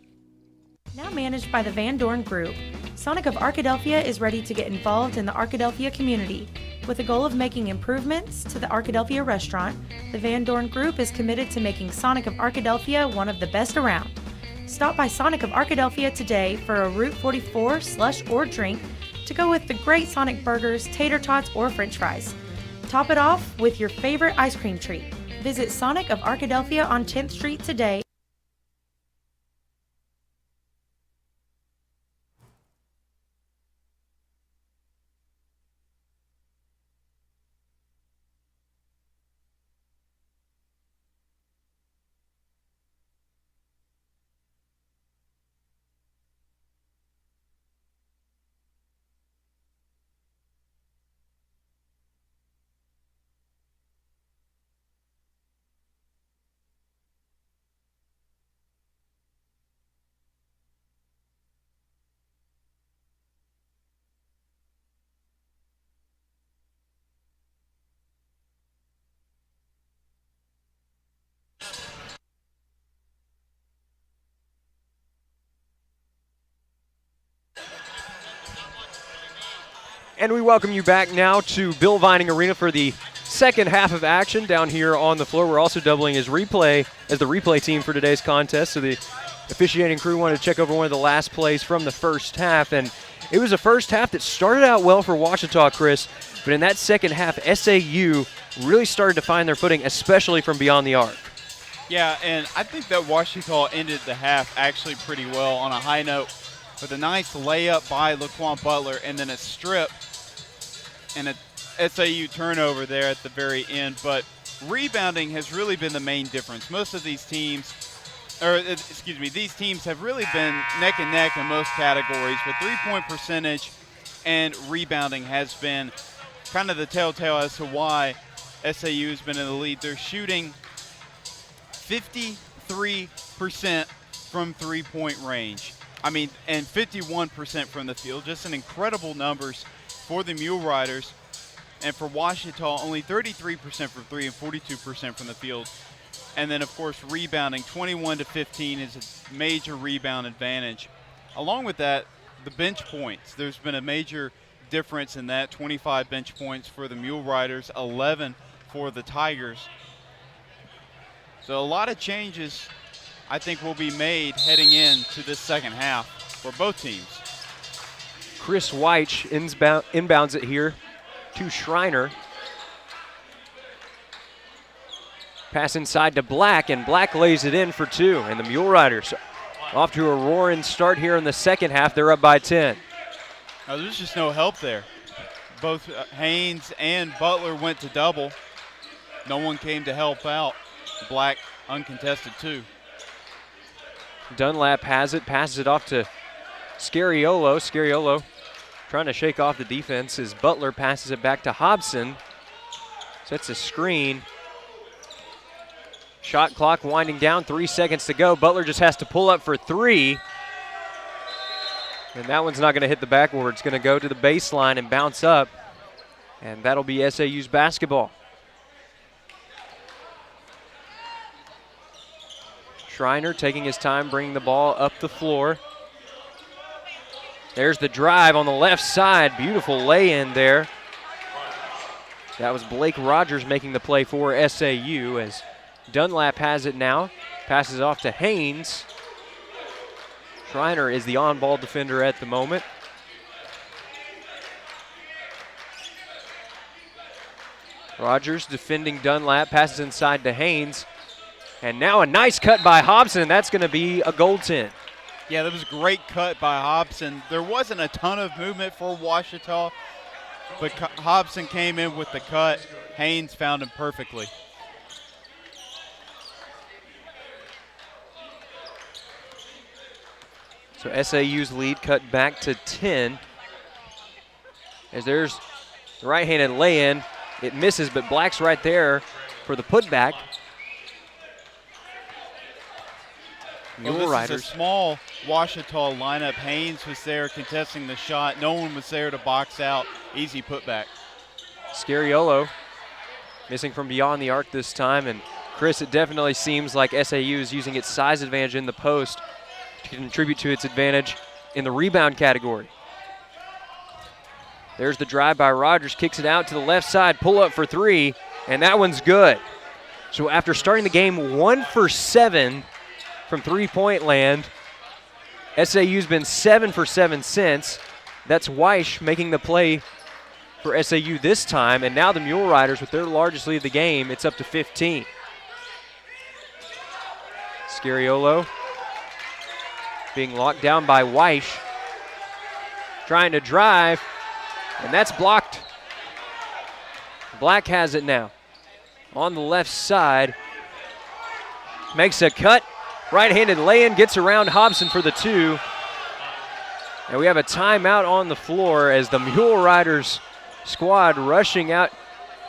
Now managed by the Van Dorn Group, Sonic of Arkadelphia is ready to get involved in the Arkadelphia community. With the goal of making improvements to the Arkadelphia restaurant, the Van Dorn Group is committed to making Sonic of Arkadelphia one of the best around. Stop by Sonic of Arkadelphia today for a Route 44 slush or drink to go with the great Sonic burgers, tater tots, or french fries. Top it off with your favorite ice cream treat. Visit Sonic of Arkadelphia on 10th Street today. And we welcome you back now to Bill Vining Arena for the second half of action down here on the floor. We're also doubling as the replay team for today's contest. So the officiating crew wanted to check over one of the last plays from the first half. And it was a first half that started out well for Ouachita, Chris. But in that second half, SAU really started to find their footing, especially from beyond the arc. Yeah, and I think that Ouachita ended the half actually pretty well on a high note with a nice layup by Laquan Butler and then a strip and a SAU turnover there at the very end. But rebounding has really been the main difference. Most of these teams, these teams have really been neck and neck in most categories, but three-point percentage and rebounding has been kind of the telltale as to why SAU has been in the lead. They're shooting 53% from three-point range. And 51% from the field. Just an incredible numbers for the Mule Riders. And for Ouachita, only 33% from three and 42% from the field. And then, of course, rebounding, 21-15 is a major rebound advantage. Along with that, the bench points. There's been a major difference in that. 25 bench points for the Mule Riders, 11 for the Tigers. So a lot of changes I think will be made heading into this second half for both teams. Chris Weich inbounds it here to Schreiner. Pass inside to Black, and Black lays it in for two. And the Mule Riders off to a roaring start here in the second half. They're up by 10. Now, there's just no help there. Both Haynes and Butler went to double. No one came to help out. Black uncontested too. Dunlap has it, passes it off to Scariolo. Scariolo trying to shake off the defense as Butler passes it back to Hobson. Sets a screen. Shot clock winding down, 3 seconds to go. Butler just has to pull up for three. And that one's not going to hit the backboard. It's going to go to the baseline and bounce up. And that'll be SAU's basketball. Schreiner taking his time, bringing the ball up the floor. There's the drive on the left side. Beautiful lay-in there. That was Blake Rogers making the play for SAU as Dunlap has it now. Passes off to Haynes. Schreiner is the on-ball defender at the moment. Rogers defending Dunlap, passes inside to Haynes. And now a nice cut by Hobson. That's going to be a goaltend. Yeah, that was a great cut by Hobson. There wasn't a ton of movement for Ouachita, but Hobson came in with the cut. Haynes found him perfectly. So SAU's lead cut back to 10. As there's the right-handed lay-in. It misses, but Black's right there for the putback. Mule Riders. This is a small Ouachita lineup. Haynes was there contesting the shot. No one was there to box out. Easy putback. Scariolo missing from beyond the arc this time. And Chris, it definitely seems like SAU is using its size advantage in the post to contribute to its advantage in the rebound category. There's the drive by Rogers, kicks it out to the left side, pull up for three, and that one's good. So after starting the game 1 for 7 from three-point land, SAU's been 7 for 7 since. That's Weish making the play for SAU this time, and now the Mule Riders with their largest lead of the game, it's up to 15. Scariolo being locked down by Weish, trying to drive, and that's blocked. Black has it now. On the left side, makes a cut, right-handed lay-in, gets around Hobson for the 2. And we have a timeout on the floor as the Mule Riders squad rushing out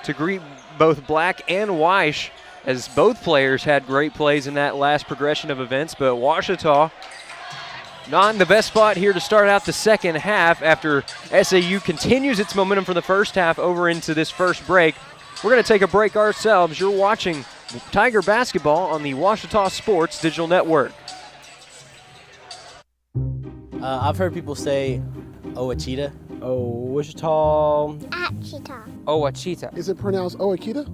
to greet both Black and Weish, as both players had great plays in that last progression of events, but Ouachita not in the best spot here to start out the second half after SAU continues its momentum from the first half over into this first break. We're going to take a break ourselves. You're watching Tiger basketball on the Ouachita Sports Digital Network. I've heard people say Ouachita. Ouachita. Achita. Ouachita. Is it pronounced Ouachita?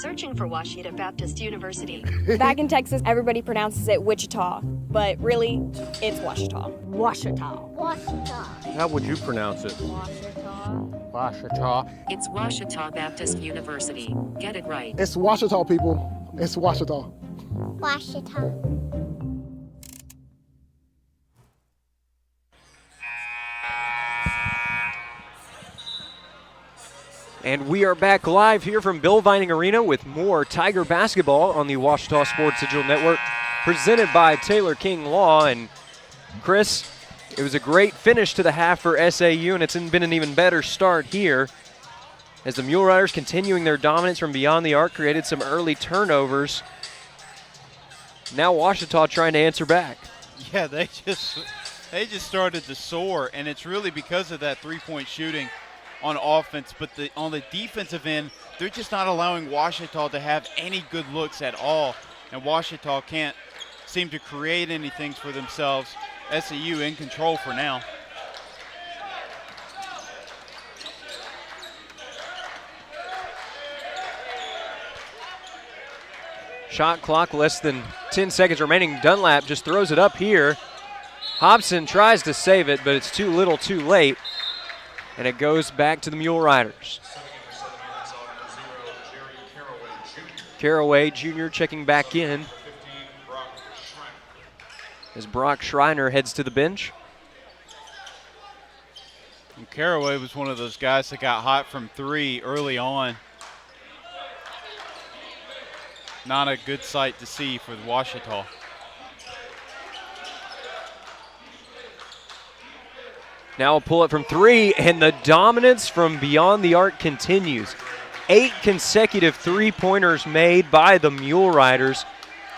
Searching for Ouachita Baptist University. Back in Texas, everybody pronounces it Wichita, but really, it's Ouachita. Ouachita. Washita. How would you pronounce it? Ouachita. Ouachita. It's Ouachita Baptist University. Get it right. It's Washita, people. It's Washita. Ouachita. And we are back live here from Bill Vining Arena with more Tiger basketball on the Ouachita Sports Digital Network, presented by Taylor King Law. And Chris, it was a great finish to the half for SAU, and it's been an even better start here as the Mule Riders, continuing their dominance from beyond the arc, created some early turnovers. Now Ouachita trying to answer back. Yeah, they just started to soar, and it's really because of that three-point shooting on offense, but on the defensive end, they're just not allowing Ouachita to have any good looks at all, and Ouachita can't seem to create anything for themselves. SAU in control for now. Shot clock, less than 10 seconds remaining. Dunlap just throws it up here. Hobson tries to save it, but it's too little too late. And it goes back to the Mule Riders. Caraway Jr. checking back in as Brock Schreiner heads to the bench. And Caraway was one of those guys that got hot from three early on. Not a good sight to see for Ouachita. Now a pull up from three, and the dominance from beyond the arc continues. 8 consecutive three-pointers made by the Mule Riders,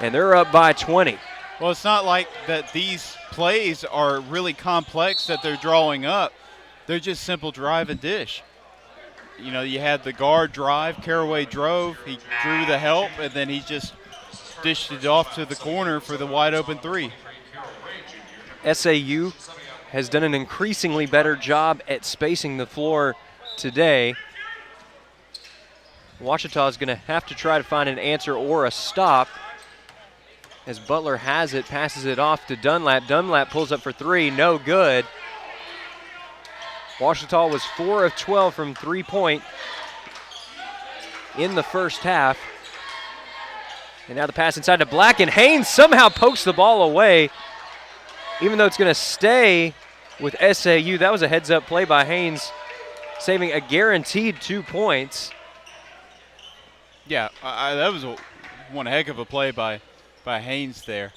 and they're up by 20. Well, it's not like that these plays are really complex that they're drawing up. They're just simple drive and dish. You know, you had the guard drive, Caraway drove, he drew the help, and then he just dished it off to the corner for the wide open three. SAU has done an increasingly better job at spacing the floor today. Ouachita is going to have to try to find an answer or a stop. as Butler has it, passes it off to Dunlap. Dunlap pulls up for three, no good. Ouachita was 4 of 12 from three-point in the first half. And now the pass inside to Black, and Haynes somehow pokes the ball away, even though it's going to stay with SAU. That was a heads-up play by Haynes, saving a guaranteed 2 points. Yeah, that was one heck of a play by Haynes there.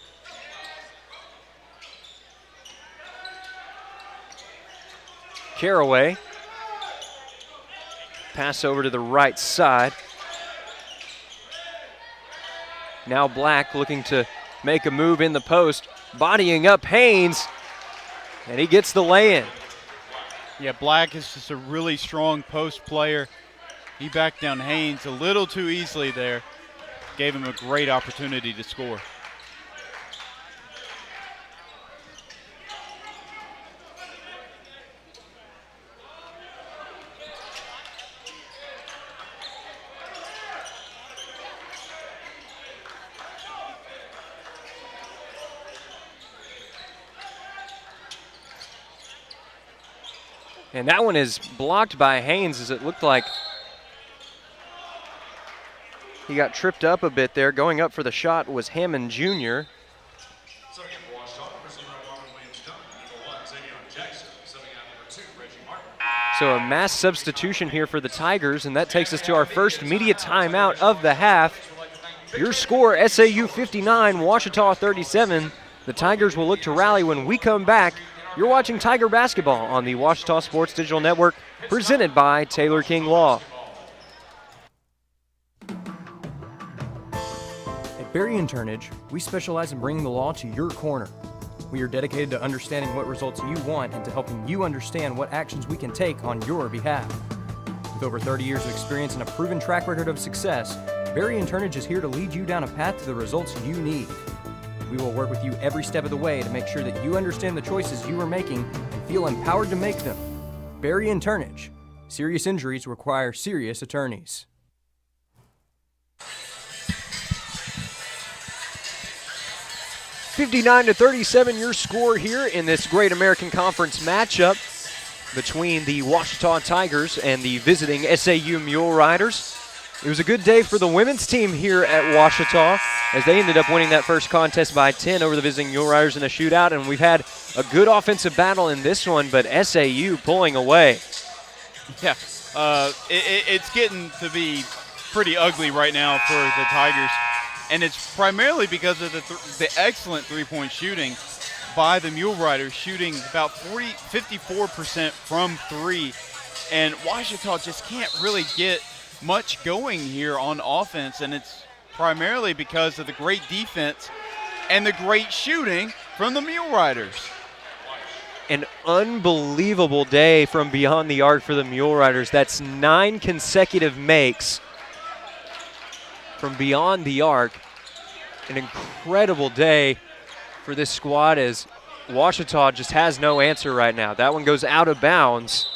Caraway. Pass over to the right side. Now Black looking to make a move in the post, bodying up Haynes, and he gets the lay-in. Yeah, Black is just a really strong post player. He backed down Haynes a little too easily there. Gave him a great opportunity to score. And that one is blocked by Haynes, as it looked like he got tripped up a bit there. Going up for the shot was Hammond Jr. So a mass substitution here for the Tigers, and that takes us to our first media timeout of the half. Your score, SAU 59, Ouachita 37. The Tigers will look to rally when we come back. You're watching Tiger Basketball on the Ouachita Sports Digital Network, presented by Taylor King Law. At Berry & Turnage, we specialize in bringing the law to your corner. We are dedicated to understanding what results you want and to helping you understand what actions we can take on your behalf. With over 30 years of experience and a proven track record of success, Berry & Turnage is here to lead you down a path to the results you need. We will work with you every step of the way to make sure that you understand the choices you are making and feel empowered to make them. Berry & Turnage. Serious injuries require serious attorneys. $59-37 your score here in this Great American Conference matchup between the Ouachita Tigers and the visiting SAU Mule Riders. It was a good day for the women's team here at Ouachita, as they ended up winning that first contest by 10 over the visiting Mule Riders in a shootout, and we've had a good offensive battle in this one, but SAU pulling away. Yeah, it's getting to be pretty ugly right now for the Tigers, and it's primarily because of the excellent three-point shooting by the Mule Riders, shooting about 54% from three, and Ouachita just can't really get much going here on offense, and it's primarily because of the great defense and the great shooting from the Mule Riders. An unbelievable day from beyond the arc for the Mule Riders. That's 9 consecutive makes from beyond the arc. An incredible day for this squad, as Ouachita just has no answer right now. That one goes out of bounds.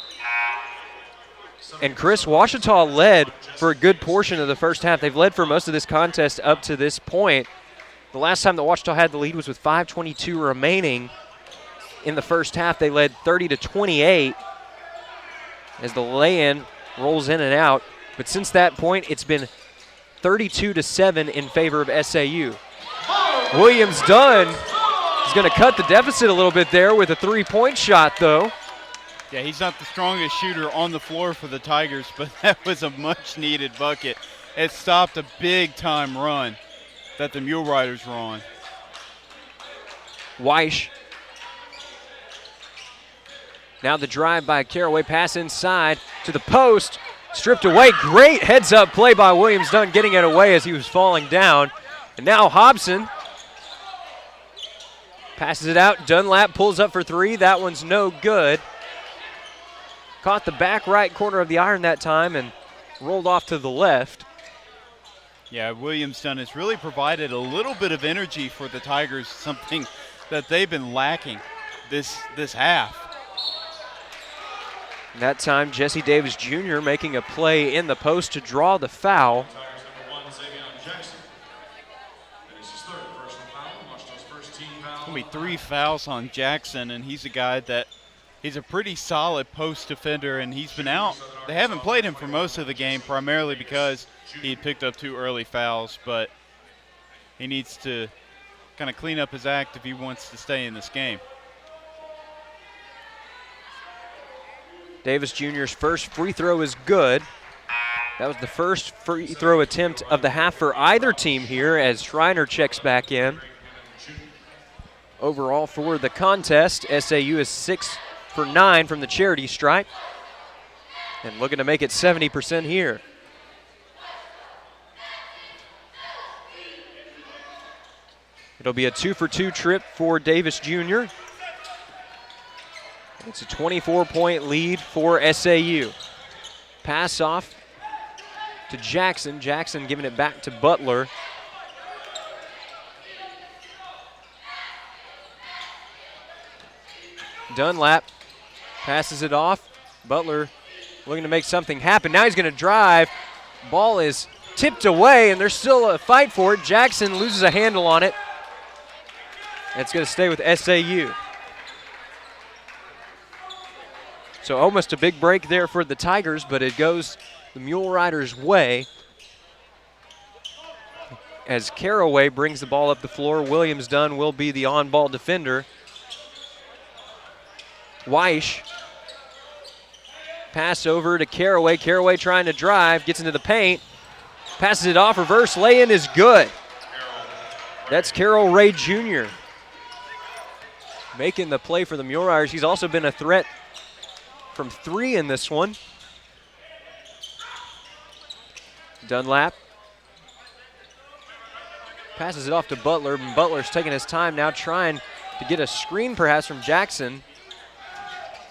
And Chris, Ouachita led for a good portion of the first half. They've led for most of this contest up to this point. The last time that Ouachita had the lead was with 5:22 remaining in the first half. They led 30-28 as the lay-in rolls in and out. But since that point, it's been 32-7 in favor of SAU. Williams Dunn is going to cut the deficit a little bit there with a three-point shot, though. Yeah, he's not the strongest shooter on the floor for the Tigers, but that was a much-needed bucket. It stopped a big-time run that the Mule Riders were on. Weish. Now the drive by Caraway, pass inside to the post, stripped away. Great heads-up play by Williams Dunn, getting it away as he was falling down. And now Hobson passes it out. Dunlap pulls up for three. That one's no good. Caught the back right corner of the iron that time and rolled off to the left. Yeah, Williams Dunn has really provided a little bit of energy for the Tigers, something that they've been lacking this half. And that time, Jesse Davis Jr. making a play in the post to draw the foul. be 3 fouls on Jackson, and he's a guy that he's a pretty solid post defender, and he's been out. They haven't played him for most of the game, primarily because he picked up 2 early fouls, but he needs to kind of clean up his act if he wants to stay in this game. Davis Jr.'s first free throw is good. That was the first free throw attempt of the half for either team here as Schreiner checks back in. Overall for the contest, SAU is 6 for 9 from the charity stripe and looking to make it 70% here. It'll be a 2-for-2 trip for Davis Jr. It's a 24-point lead for SAU. Pass off to Jackson. Jackson giving it back to Butler. Dunlap passes it off. Butler looking to make something happen. Now he's going to drive. Ball is tipped away, and there's still a fight for it. Jackson loses a handle on it. It's going to stay with SAU. So almost a big break there for the Tigers, but it goes the Mule Riders' way as Caraway brings the ball up the floor. Williams Dunn will be the on-ball defender. Weish, pass over to Caraway. Caraway trying to drive, gets into the paint, passes it off, reverse lay-in is good. That's Carroll Ray Jr. making the play for the Mule Riders. He's also been a threat from 3 in this one. Dunlap passes it off to Butler, and Butler's taking his time now trying to get a screen perhaps from Jackson.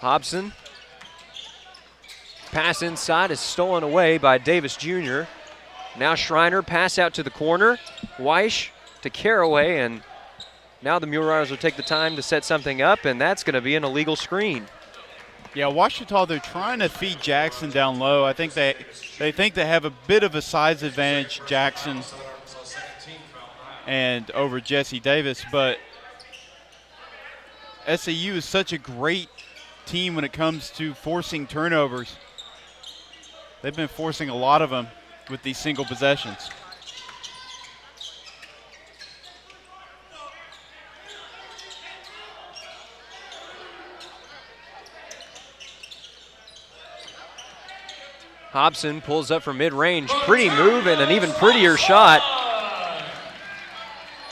Hobson, pass inside is stolen away by Davis Jr. Now Schreiner, pass out to the corner. Weish to Caraway, and now the Mule Riders will take the time to set something up, and that's going to be an illegal screen. Yeah, Ouachita, they're trying to feed Jackson down low. I think they think they have a bit of a size advantage, Jackson, and over Jesse Davis, but SAU is such a great team when it comes to forcing turnovers. They've been forcing a lot of them with these single possessions. Hobson pulls up from mid-range. Pretty move and an even prettier shot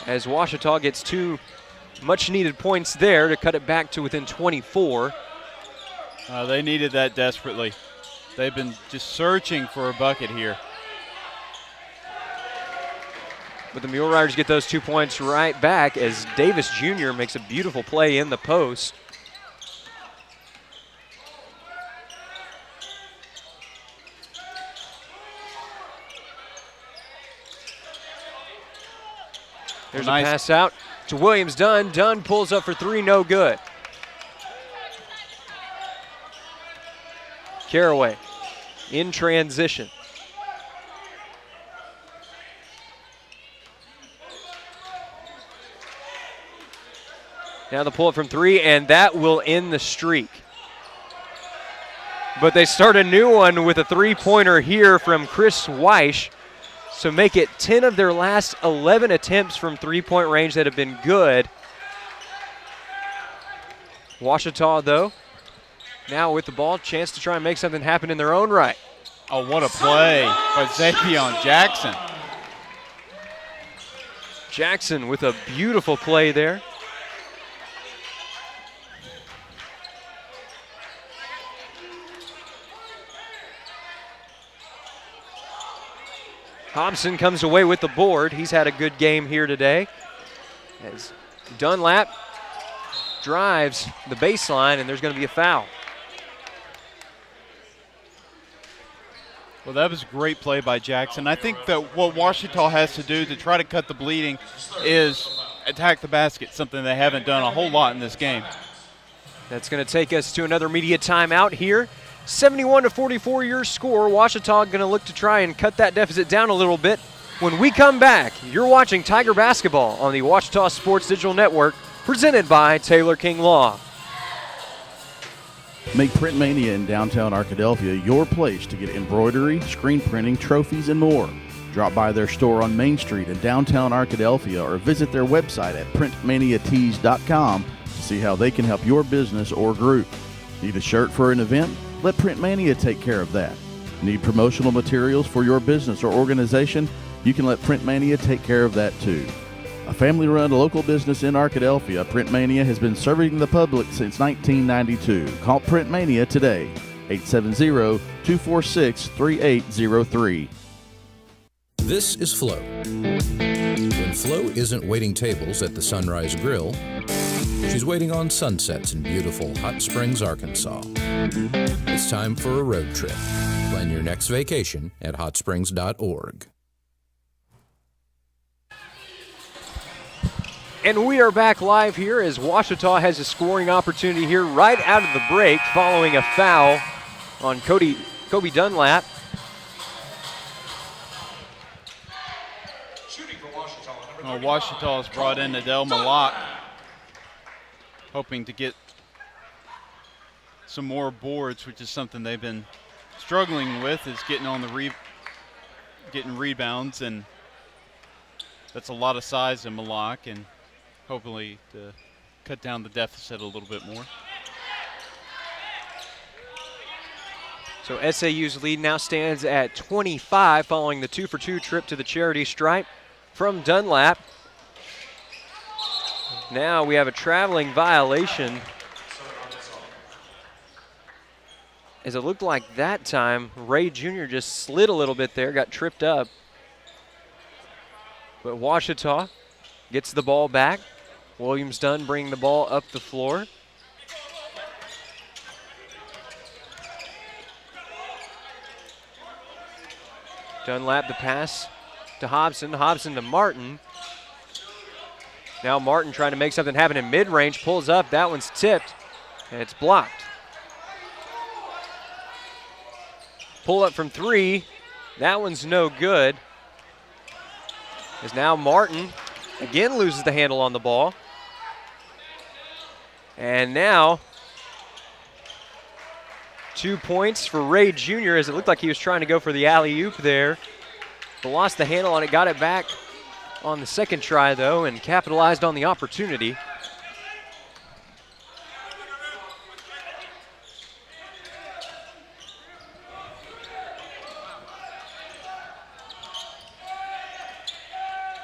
as Ouachita gets 2 much-needed points there to cut it back to within 24. They needed that desperately. They've been just searching for a bucket here. But the Mule Riders get those 2 points right back as Davis Jr. makes a beautiful play in the post. There's a pass out to Williams Dunn. Dunn pulls up for 3, no good. Caraway in transition. Now the pull up from 3, and that will end the streak. But they start a new one with a 3-pointer here from Chris Weish. So make it 10 of their last 11 attempts from 3-point range that have been good. Ouachita, though, now with the ball, chance to try and make something happen in their own right. Oh, what a play by Xavion Jackson. Jackson with a beautiful play there. Hobson comes away with the board. He's had a good game here today. As Dunlap drives the baseline, and there's going to be a foul. Well, that was a great play by Jackson. I think that what Ouachita has to do to try to cut the bleeding is attack the basket, something they haven't done a whole lot in this game. That's going to take us to another media timeout here. 71-44 your score. Ouachita going to look to try and cut that deficit down a little bit. When we come back, you're watching Tiger Basketball on the Ouachita Sports Digital Network presented by Taylor King Law. Make Print Mania in downtown Arkadelphia your place to get embroidery, screen printing, trophies, and more. Drop by their store on Main Street in downtown Arkadelphia or visit their website at printmaniatees.com to see how they can help your business or group. Need a shirt for an event? Let Print Mania take care of that. Need promotional materials for your business or organization? You can let Print Mania take care of that too. A family-run local business in Arkadelphia, Print Mania has been serving the public since 1992. Call Print Mania today, 870-246-3803. This is Flo. When Flo isn't waiting tables at the Sunrise Grill, she's waiting on sunsets in beautiful Hot Springs, Arkansas. It's time for a road trip. Plan your next vacation at hotsprings.org. And we are back live here as Ouachita has a scoring opportunity here right out of the break following a foul on Kobe Dunlap. Ouachita has brought in Adele Malak, hoping to get some more boards, which is something they've been struggling with, is getting on the getting rebounds, and that's a lot of size in Malak, and hopefully to cut down the deficit a little bit more. So SAU's lead now stands at 25 following the 2-for-2 trip to the charity stripe from Dunlap. Now we have a traveling violation, as it looked like that time Ray Jr. just slid a little bit there, got tripped up. But Ouachita gets the ball back. Williams Dunn bringing the ball up the floor. Dunlap the pass to Hobson. Hobson to Martin. Now Martin trying to make something happen in mid-range. Pulls up. That one's tipped, and it's blocked. Pull up from three. That one's no good. As now Martin again loses the handle on the ball. And now 2 points for Ray Jr. as it looked like he was trying to go for the alley-oop there. But lost the handle on it, got it back on the second try though, and capitalized on the opportunity.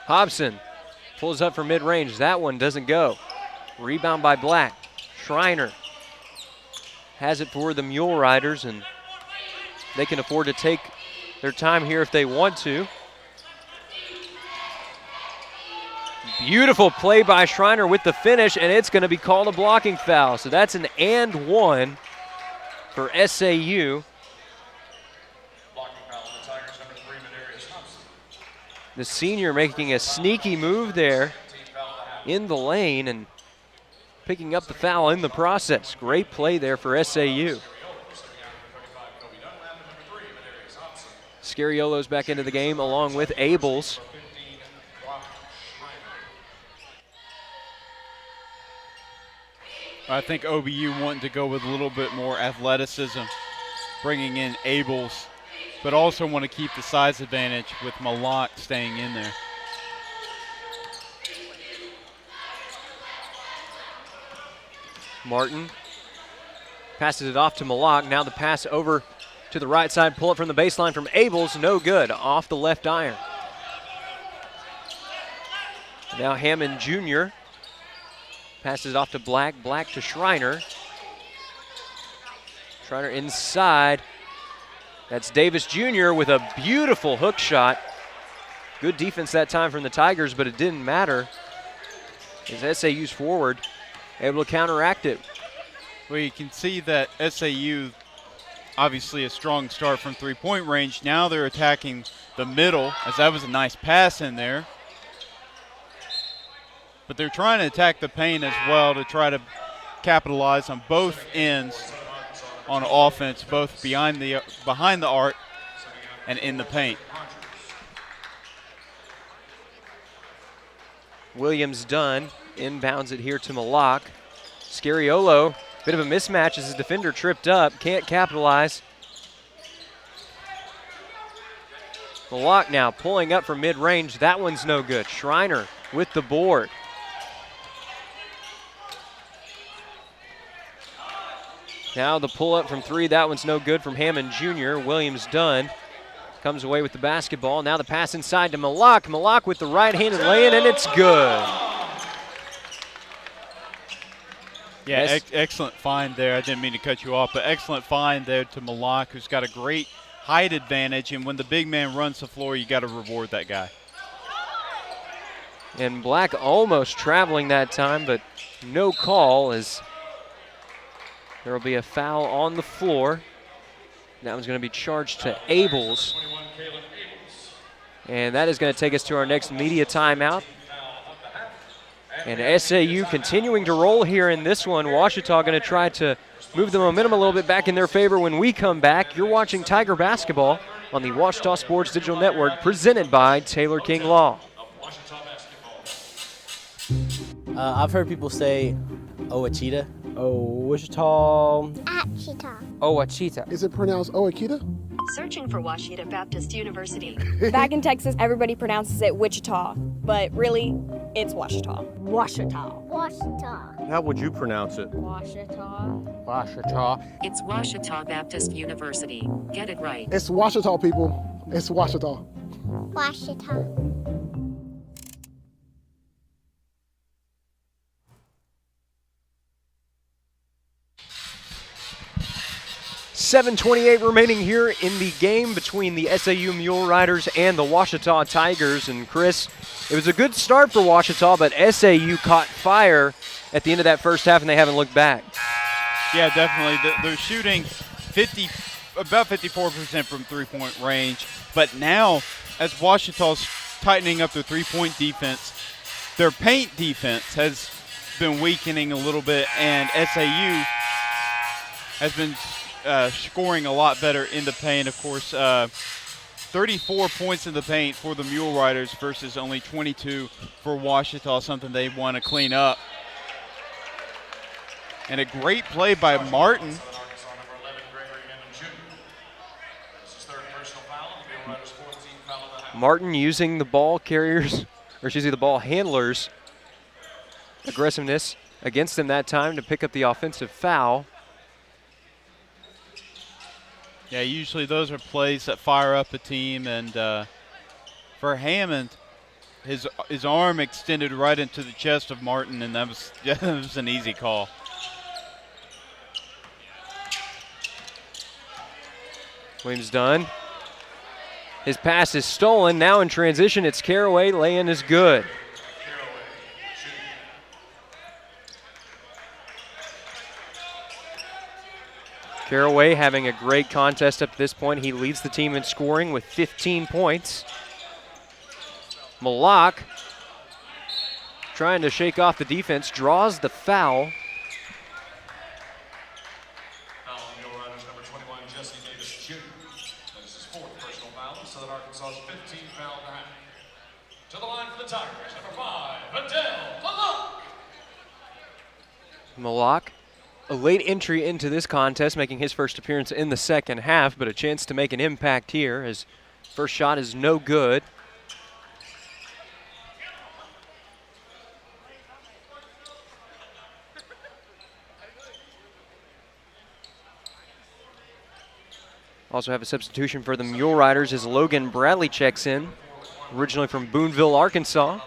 Hobson pulls up for mid-range. That one doesn't go. Rebound by Black. Schreiner has it for the Mule Riders, and they can afford to take their time here if they want to. Beautiful play by Schreiner with the finish, and it's going to be called a blocking foul. So that's an and one for SAU. The senior making a sneaky move there in the lane and picking up the foul in the process. Great play there for SAU. Scariolo's back into the game along with Abels. I think OBU wanting to go with a little bit more athleticism, bringing in Abels, but also want to keep the size advantage with Malak staying in there. Martin passes it off to Malak. Now the pass over to the right side. Pull it from the baseline from Abels. No good. Off the left iron. Now Hammond Jr. passes it off to Black. Black to Schreiner. Schreiner inside. That's Davis Jr. with a beautiful hook shot. Good defense that time from the Tigers, but it didn't matter as SAU's forward able to counteract it. Well, you can see that SAU, obviously a strong start from three-point range. Now they're attacking the middle, as that was a nice pass in there. But they're trying to attack the paint as well to try to capitalize on both ends on offense, both behind the arc and in the paint. Williams Dunn inbounds it here to Malak. Scariolo, bit of a mismatch as his defender tripped up, can't capitalize. Malak now pulling up from mid-range. That one's no good. Schreiner with the board. Now the pull-up from three. That one's no good from Hammond Jr. Williams Dunn comes away with the basketball. Now the pass inside to Malak. Malak with the right-handed lay-in, and it's good. Yeah, excellent find there. I didn't mean to cut you off, but excellent find there to Malak, who's got a great height advantage, and when the big man runs the floor, you got to reward that guy. And Black almost traveling that time, but no call as there will be a foul on the floor. That one's going to be charged to Abels. And that is going to take us to our next media timeout. And SAU continuing to roll here in this one. Ouachita going to try to move the momentum a little bit back in their favor when we come back. You're watching Tiger Basketball on the Ouachita Sports Digital Network, presented by Taylor King Law. I've heard people say Ouachita. Wichita. Ouachita. Is it pronounced Ouachita? Searching for Ouachita Baptist University. Back in Texas, everybody pronounces it Wichita, but really, it's Ouachita. Ouachita. Ouachita. How would you pronounce it? Ouachita. Ouachita. It's Ouachita Baptist University. Get it right. It's Ouachita, people. It's Ouachita. Ouachita. 7:28 remaining here in the game between the SAU Mule Riders and the Ouachita Tigers. And Chris, it was a good start for Ouachita, but SAU caught fire at the end of that first half, and they haven't looked back. Yeah, definitely. They're shooting about 54% from three-point range. But now, as Ouachita's tightening up their three-point defense, their paint defense has been weakening a little bit, and SAU has been scoring a lot better in the paint. Of course, 34 points in the paint for the Mule Riders versus only 22 for Ouachita, something they want to clean up. And a great play by Martin. Martin using the ball carriers, or excuse me, the ball handlers' aggressiveness against them that time to pick up the offensive foul. Yeah, usually those are plays that fire up a team, and for Hammond, his arm extended right into the chest of Martin, and that was an easy call. Williams Dunn. His pass is stolen. Now in transition, it's Caraway. Lay-in is good. Caraway having a great contest up to this point. He leads the team in scoring with 15 points. Malak trying to shake off the defense, draws the foul. To the line for the Tigers, number 5, Adele Malak. Malak, a late entry into this contest, making his first appearance in the second half, but a chance to make an impact here. His first shot is no good. Also have a substitution for the Mule Riders as Logan Bradley checks in, originally from Boonville, Arkansas.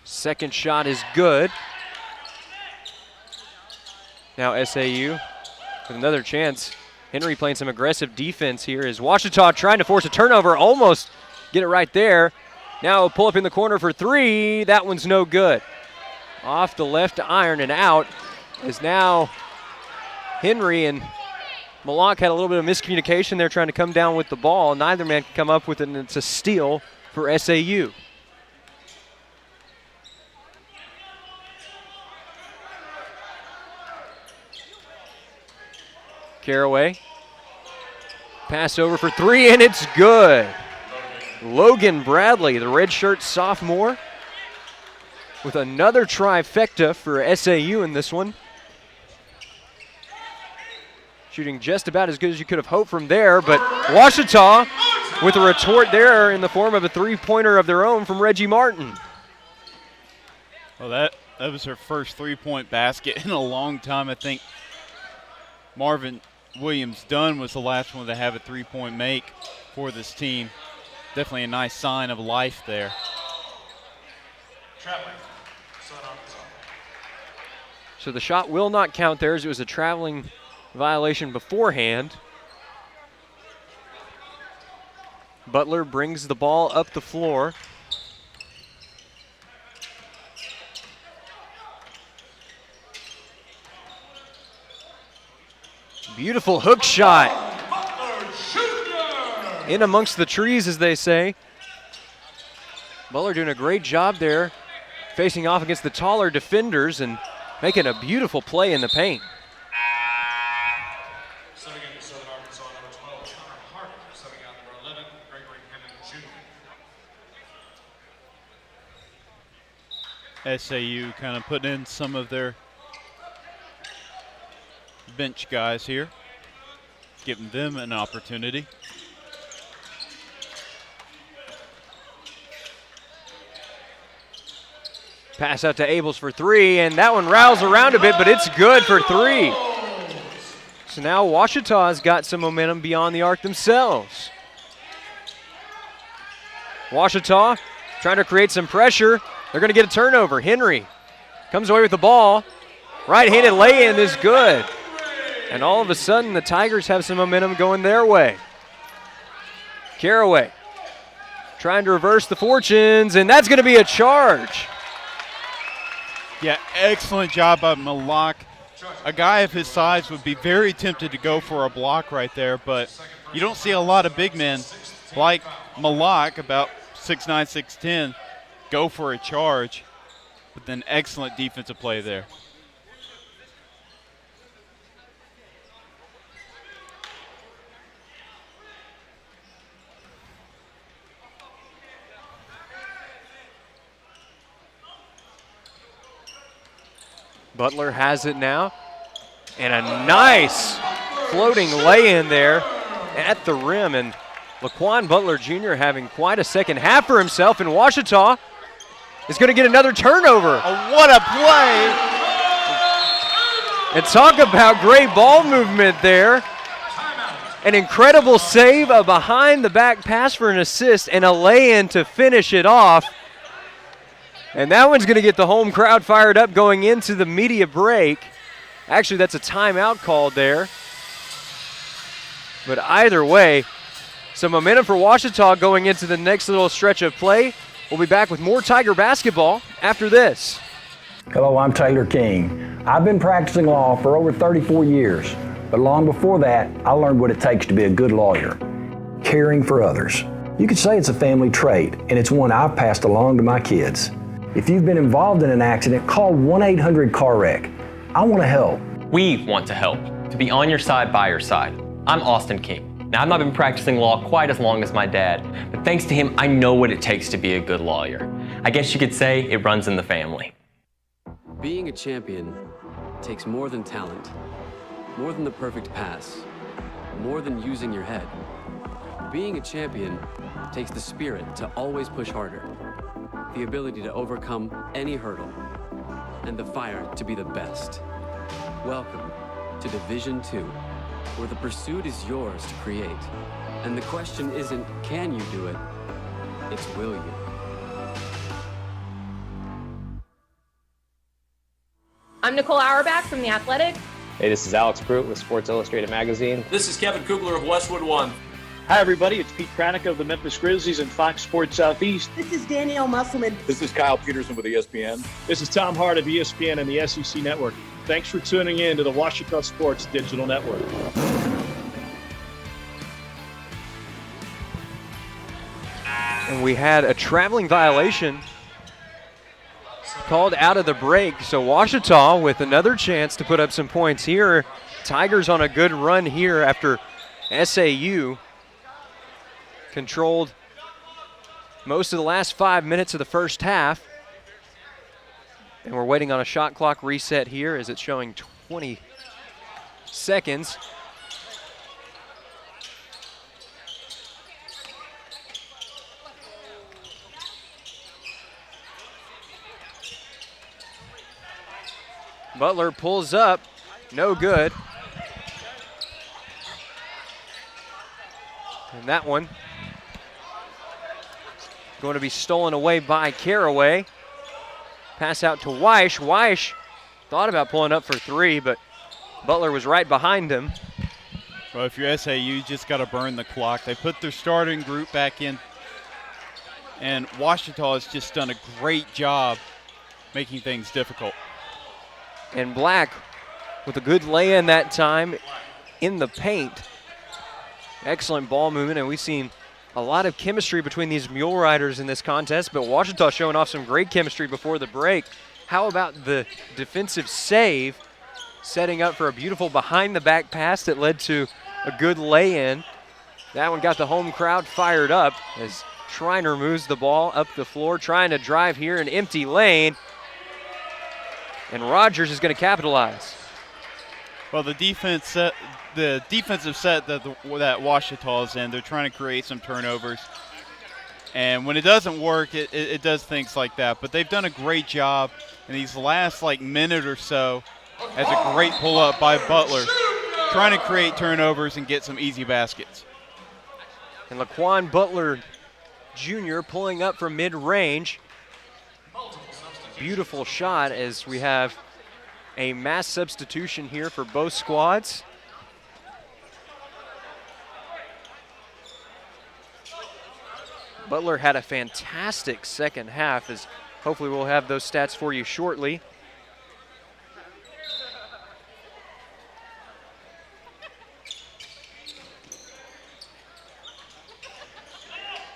Second shot is good. Now SAU with another chance. Henry playing some aggressive defense here as Ouachita trying to force a turnover, almost get it right there. Now a pull up in the corner for three. That one's no good. Off the left iron and out is now Henry, and Malak had a little bit of miscommunication there trying to come down with the ball. Neither man can come up with it, and it's a steal for SAU. Caraway. Pass over for three, and it's good. Logan Bradley, the redshirt sophomore, with another trifecta for SAU in this one. Shooting just about as good as you could have hoped from there, but Ouachita with a retort there in the form of a three-pointer of their own from Reggie Martin. Well, that was her first three-point basket in a long time. I think Marvin Williams-Dunn was the last one to have a three-point make for this team. Definitely a nice sign of life there. So the shot will not count there as it was a traveling violation beforehand. Butler brings the ball up the floor. Beautiful hook shot. In amongst the trees, as they say. Butler doing a great job there, facing off against the taller defenders and making a beautiful play in the paint. SAU kind of putting in some of their bench guys here, giving them an opportunity. Pass out to Abels for three, and that one rattles around a bit, but it's good for three. So now Ouachita's got some momentum beyond the arc themselves. Ouachita trying to create some pressure. They're going to get a turnover. Henry comes away with the ball. Right-handed lay-in is good. And all of a sudden, the Tigers have some momentum going their way. Caraway trying to reverse the fortunes, and that's going to be a charge. Yeah, excellent job by Malak. A guy of his size would be very tempted to go for a block right there, but you don't see a lot of big men like Malak, about 6'9", 6'10", go for a charge, but then excellent defensive play there. Butler has it now, and a nice floating lay-in there at the rim, and Laquan Butler Jr. having quite a second half for himself, and Ouachita is going to get another turnover. Oh, what a play! And talk about great ball movement there. An incredible save, a behind-the-back pass for an assist, and a lay-in to finish it off. And that one's going to get the home crowd fired up going into the media break. Actually, that's a timeout called there. But either way, some momentum for Ouachita going into the next little stretch of play. We'll be back with more Tiger basketball after this. Hello, I'm Taylor King. I've been practicing law for over 34 years, but long before that, I learned what it takes to be a good lawyer, caring for others. You could say it's a family trait, and it's one I've passed along to my kids. If you've been involved in an accident, call 1-800-CAR-WRECK. I want to help. We want to help, to be on your side, by your side. I'm Austin King. Now, I've not been practicing law quite as long as my dad, but thanks to him, I know what it takes to be a good lawyer. I guess you could say it runs in the family. Being a champion takes more than talent, more than the perfect pass, more than using your head. Being a champion takes the spirit to always push harder, the ability to overcome any hurdle, and the fire to be the best. Welcome to Division II, where the pursuit is yours to create. And the question isn't, can you do it? It's, will you? I'm Nicole Auerbach from The Athletic. Hey, this is Alex Pruitt with Sports Illustrated Magazine. This is Kevin Kugler of Westwood One. Hi, everybody. It's Pete Pranica of the Memphis Grizzlies and Fox Sports Southeast. This is Danielle Musselman. This is Kyle Peterson with ESPN. This is Tom Hart of ESPN and the SEC Network. Thanks for tuning in to the Ouachita Sports Digital Network. And we had a traveling violation called out of the break. So Ouachita with another chance to put up some points here Tigers on a good run here after SAU controlled most of the last 5 minutes of the first half. And we're waiting on a shot clock reset here as it's showing 20 seconds. Butler pulls up, no good. And that one going to be stolen away by Caraway. Pass out to Weish. Weish thought about pulling up for three, but Butler was right behind him. Well, if you're SAU, you just got to burn the clock. They put their starting group back in, and Washita has just done a great job making things difficult. And Black with a good lay-in that time in the paint. Excellent ball movement, and we've seen a lot of chemistry between these Mule Riders in this contest, but Washita showing off some great chemistry before the break. How about the defensive save, setting up for a beautiful behind-the-back pass that led to a good lay-in. That one got the home crowd fired up as Schreiner moves the ball up the floor, trying to drive here an empty lane. And Rogers is going to capitalize. Well, the defensive set that Washita is in, they're trying to create some turnovers. And when it doesn't work, it does things like that. But they've done a great job in these last minute or so as a great pull-up by Butler, trying to create turnovers and get some easy baskets. And Laquan Butler Jr. pulling up from mid-range. Beautiful shot as we have a mass substitution here for both squads. Butler had a fantastic second half, as hopefully we'll have those stats for you shortly.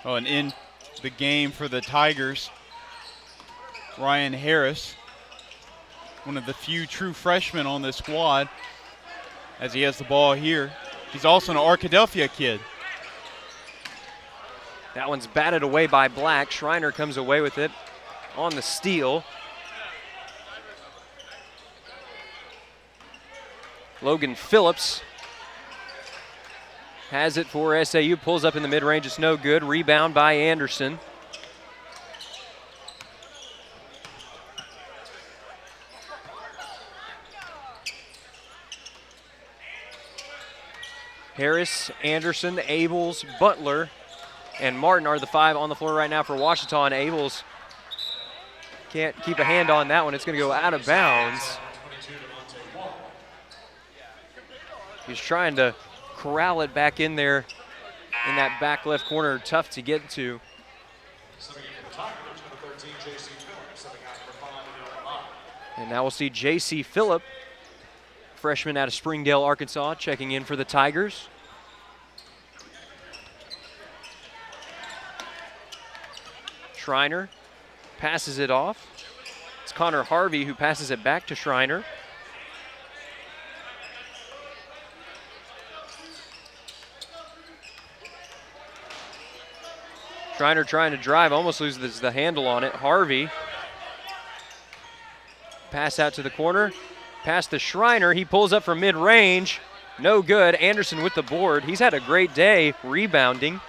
Oh, and in the game for the Tigers, Ryan Harris, one of the few true freshmen on this squad, as he has the ball here. He's also an Arkadelphia kid. That one's batted away by Black. Schreiner comes away with it on the steal. Logan Phillips has it for SAU, pulls up in the mid-range, it's no good. Rebound by Anderson. Harris, Anderson, Abels, Butler, and Martin are the five on the floor right now for Washita, and Abels can't keep a hand on that one. It's going to go out of bounds. He's trying to corral it back in there in that back left corner. Tough to get to. And now we'll see J.C. Phillip, freshman out of Springdale, Arkansas, checking in for the Tigers. Schreiner passes it off. It's Connor Harvey who passes it back to Schreiner. Schreiner trying to drive, almost loses the handle on it. Harvey. Pass out to the corner. Pass to Schreiner. He pulls up from mid-range. No good. Anderson with the board. He's had a great day rebounding.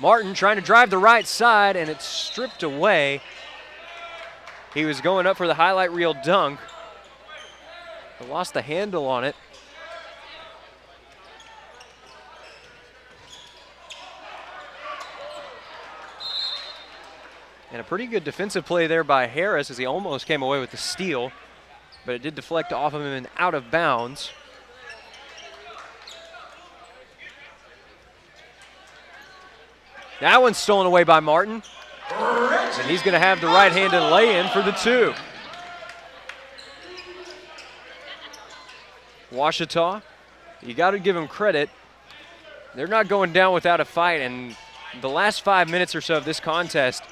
Martin trying to drive the right side, and it's stripped away. He was going up for the highlight reel dunk, but lost the handle on it. And a pretty good defensive play there by Harris as he almost came away with the steal, but it did deflect off of him and out of bounds. That one's stolen away by Martin. And he's going to have the right-handed lay-in for the two. Washita, you got to give them credit. They're not going down without a fight, and the last 5 minutes or so of this contest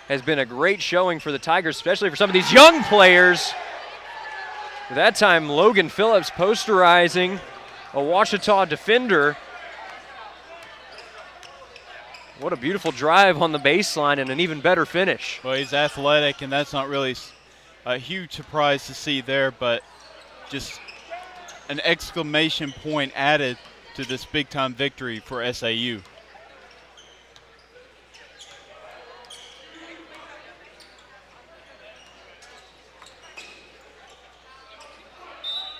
has been a great showing for the Tigers, especially for some of these young players. That time, Logan Phillips posterizing a Ouachita defender. What a beautiful drive on the baseline and an even better finish. Well, he's athletic, and that's not really a huge surprise to see there, but just an exclamation point added to this big-time victory for SAU.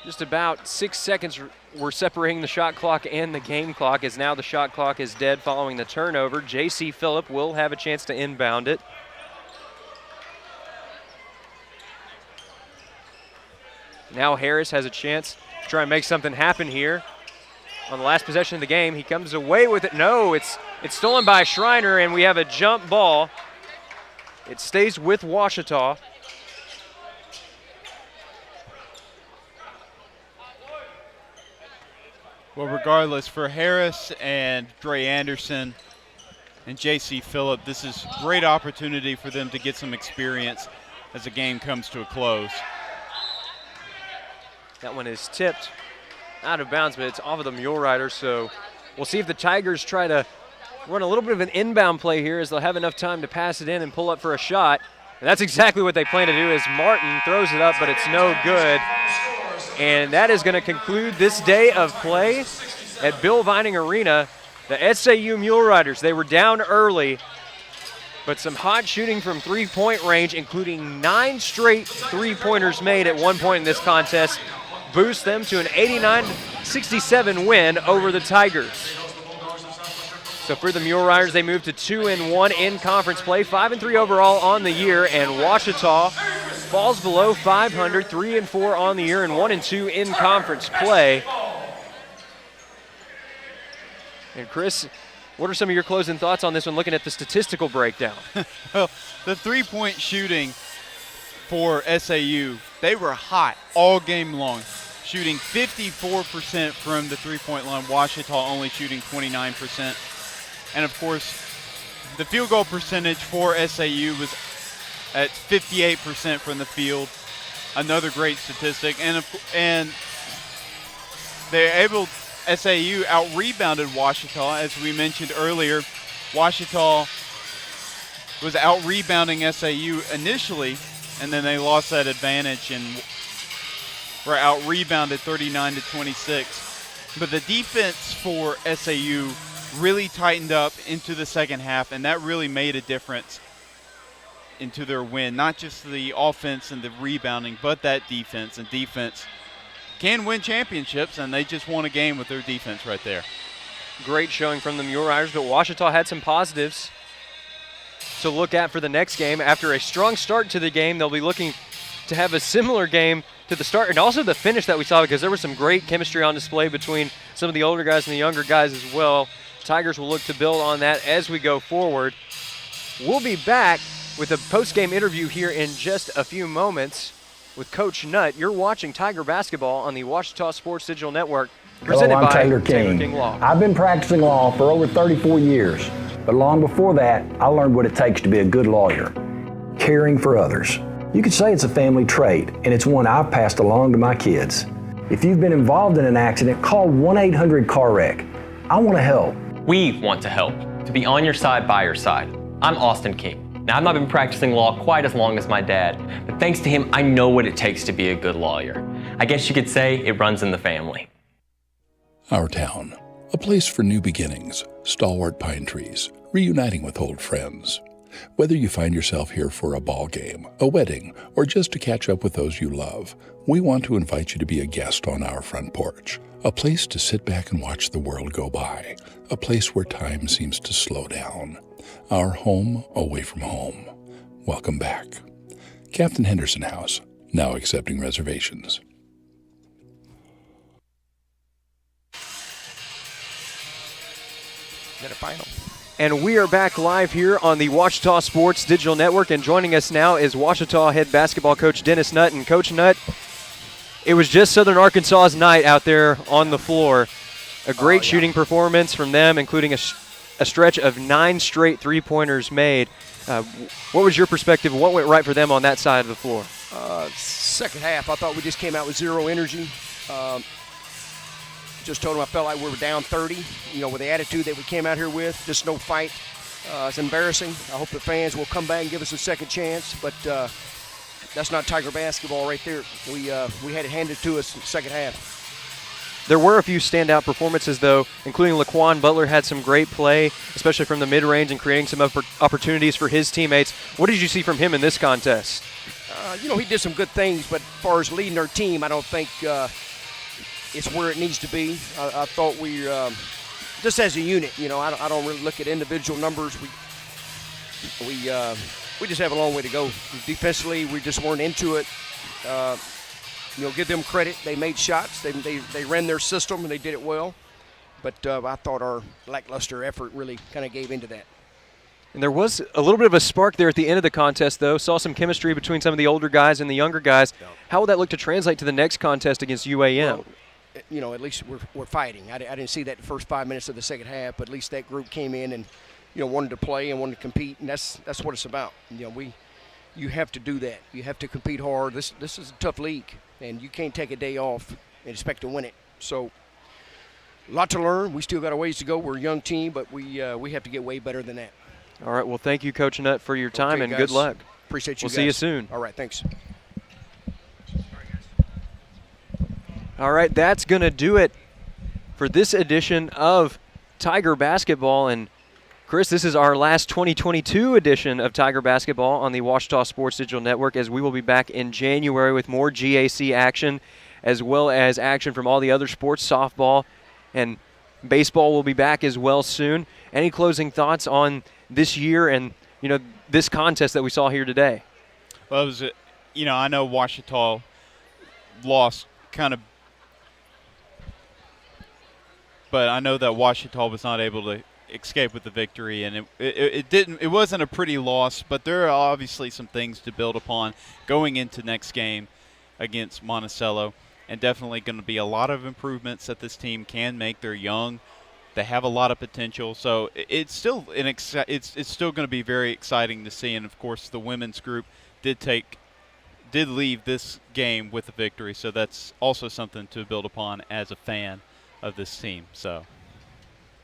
Just about 6 seconds were separating the shot clock and the game clock, as now the shot clock is dead following the turnover. J.C. Phillip will have a chance to inbound it. Now Harris has a chance to try and make something happen here. On the last possession of the game, he comes away with it. No, it's stolen by Schreiner, and we have a jump ball. It stays with Ouachita. Well, regardless, for Harris and Dre Anderson and J.C. Phillip, this is a great opportunity for them to get some experience as the game comes to a close. That one is tipped out of bounds, but it's off of the Mule Riders, so we'll see if the Tigers try to run a little bit of an inbound play here, as they'll have enough time to pass it in and pull up for a shot. And that's exactly what they plan to do, as Martin throws it up, but it's no good. And that is going to conclude this day of play at Bill Vining Arena. The SAU Mule Riders, they were down early, but some hot shooting from three-point range, including 9 straight three-pointers made at one point in this contest, boost them to an 89-67 win over the Tigers. So for the Mule Riders, they move to 2-1 in conference play, 5-3 overall on the year, and Ouachita falls below 500, 3-4 on the year, and 1-2 in conference play. And Chris, what are some of your closing thoughts on this one, looking at the statistical breakdown? Well, the three-point shooting for SAU, they were hot all game long, shooting 54% from the three-point line. Ouachita only shooting 29%. And, of course, the field goal percentage for SAU was at 58% from the field. Another great statistic. And they're able, SAU out-rebounded Ouachita. As we mentioned earlier, Ouachita was out-rebounding SAU initially, and then they lost that advantage and were out-rebounded 39-26. But the defense for SAU really tightened up into the second half, and that really made a difference into their win. Not just the offense and the rebounding, but that defense. And defense can win championships, and they just won a game with their defense right there. Great showing from the Mule Riders, but Ouachita had some positives to look at for the next game. After a strong start to the game, they'll be looking to have a similar game to the start and also the finish that we saw, because there was some great chemistry on display between some of the older guys and the younger guys as well. Tigers will look to build on that as we go forward. We'll be back with a post-game interview here in just a few moments with Coach Nutt. You're watching Tiger Basketball on the Ouachita Sports Digital Network, presented Hello, I'm by Taylor King. Law. I've been practicing law for over 34 years, but long before that, I learned what it takes to be a good lawyer, caring for others. You could say it's a family trait, and it's one I've passed along to my kids. If you've been involved in an accident, call 1-800-CAR-WRECK. I want to help. We want to help, to be on your side, by your side. I'm Austin King. Now, I've not been practicing law quite as long as my dad, but thanks to him, I know what it takes to be a good lawyer. I guess you could say it runs in the family. Our town, a place for new beginnings, stalwart pine trees, reuniting with old friends. Whether you find yourself here for a ball game, a wedding, or just to catch up with those you love, we want to invite you to be a guest on our front porch. A place to sit back and watch the world go by. A place where time seems to slow down. Our home away from home. Welcome back. Captain Henderson House, now accepting reservations. Get a final. And we are back live here on the Ouachita Sports Digital Network, and joining us now is Ouachita head basketball coach Dennis Nutt. And Coach Nutt, it was just Southern Arkansas's night out there on the floor. A great shooting performance from them, including a stretch of 9 straight three-pointers made. What was your perspective? What went right for them on that side of the floor? second half, I thought we just came out with zero energy. Just told them I felt like we were down 30, with the attitude that we came out here with, just no fight. It's embarrassing. I hope the fans will come back and give us a second chance, but that's not Tiger basketball right there. We had it handed to us in the second half. There were a few standout performances, though, including Laquan Butler had some great play, especially from the mid-range and creating some opportunities for his teammates. What did you see from him in this contest? He did some good things, but as far as leading our team, I don't think it's where it needs to be. I thought we, just as a unit, I don't really look at individual numbers. We just have a long way to go. Defensively, we just weren't into it. Give them credit. They made shots. They ran their system, and they did it well. But I thought our lackluster effort really kind of gave into that. And there was a little bit of a spark there at the end of the contest, though. Saw some chemistry between some of the older guys and the younger guys. Yeah. How will that look to translate to the next contest against UAM? Well, at least we're fighting. I didn't see that the first 5 minutes of the second half, but at least that group came in and, wanted to play and wanted to compete, and that's what it's about. You have to do that. You have to compete hard. This is a tough league, and you can't take a day off and expect to win it. So a lot to learn. We still got a ways to go. We're a young team, but we have to get way better than that. All right, well, thank you, Coach Nutt, for your time, and good luck. Appreciate you We'll guys. see you soon. All right, thanks. All right, that's going to do it for this edition of Tiger Basketball. And, Chris, this is our last 2022 edition of Tiger Basketball on the Ouachita Sports Digital Network, as we will be back in January with more GAC action, as well as action from all the other sports. Softball and baseball will be back as well soon. Any closing thoughts on this year and, this contest that we saw here today? Well, it was, I know Ouachita lost kind of, but I know that Ouachita was not able to escape with the victory, and it wasn't a pretty loss, but there are obviously some things to build upon going into next game against Monticello, and definitely going to be a lot of improvements that this team can make. They're young. They have a lot of potential, so it's still it's still going to be very exciting to see. And of course, the women's group did leave this game with a victory, so that's also something to build upon as a fan of this team. So,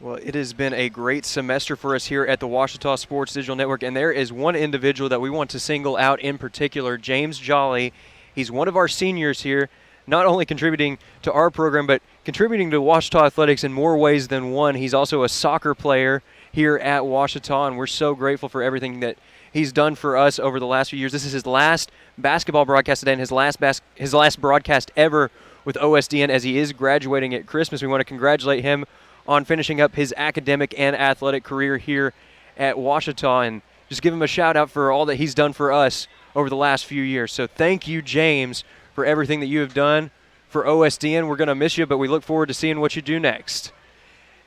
well, it has been a great semester for us here at the Ouachita Sports Digital Network, and there is one individual that we want to single out in particular, James Jolly. He's one of our seniors here, not only contributing to our program, but contributing to Ouachita Athletics in more ways than one. He's also a soccer player here at Ouachita, and we're so grateful for everything that he's done for us over the last few years. This is his last basketball broadcast today and his last broadcast ever with OSDN, as he is graduating at Christmas. We want to congratulate him on finishing up his academic and athletic career here at Ouachita, and just give him a shout out for all that he's done for us over the last few years. So thank you, James, for everything that you have done for OSDN. We're going to miss you, but we look forward to seeing what you do next.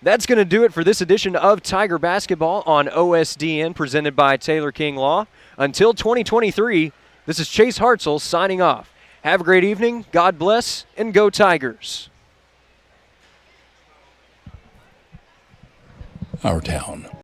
That's going to do it for this edition of Tiger Basketball on OSDN, presented by Taylor King Law. Until 2023, this is Chase Hartzell signing off. Have a great evening, God bless, and go Tigers. Our town,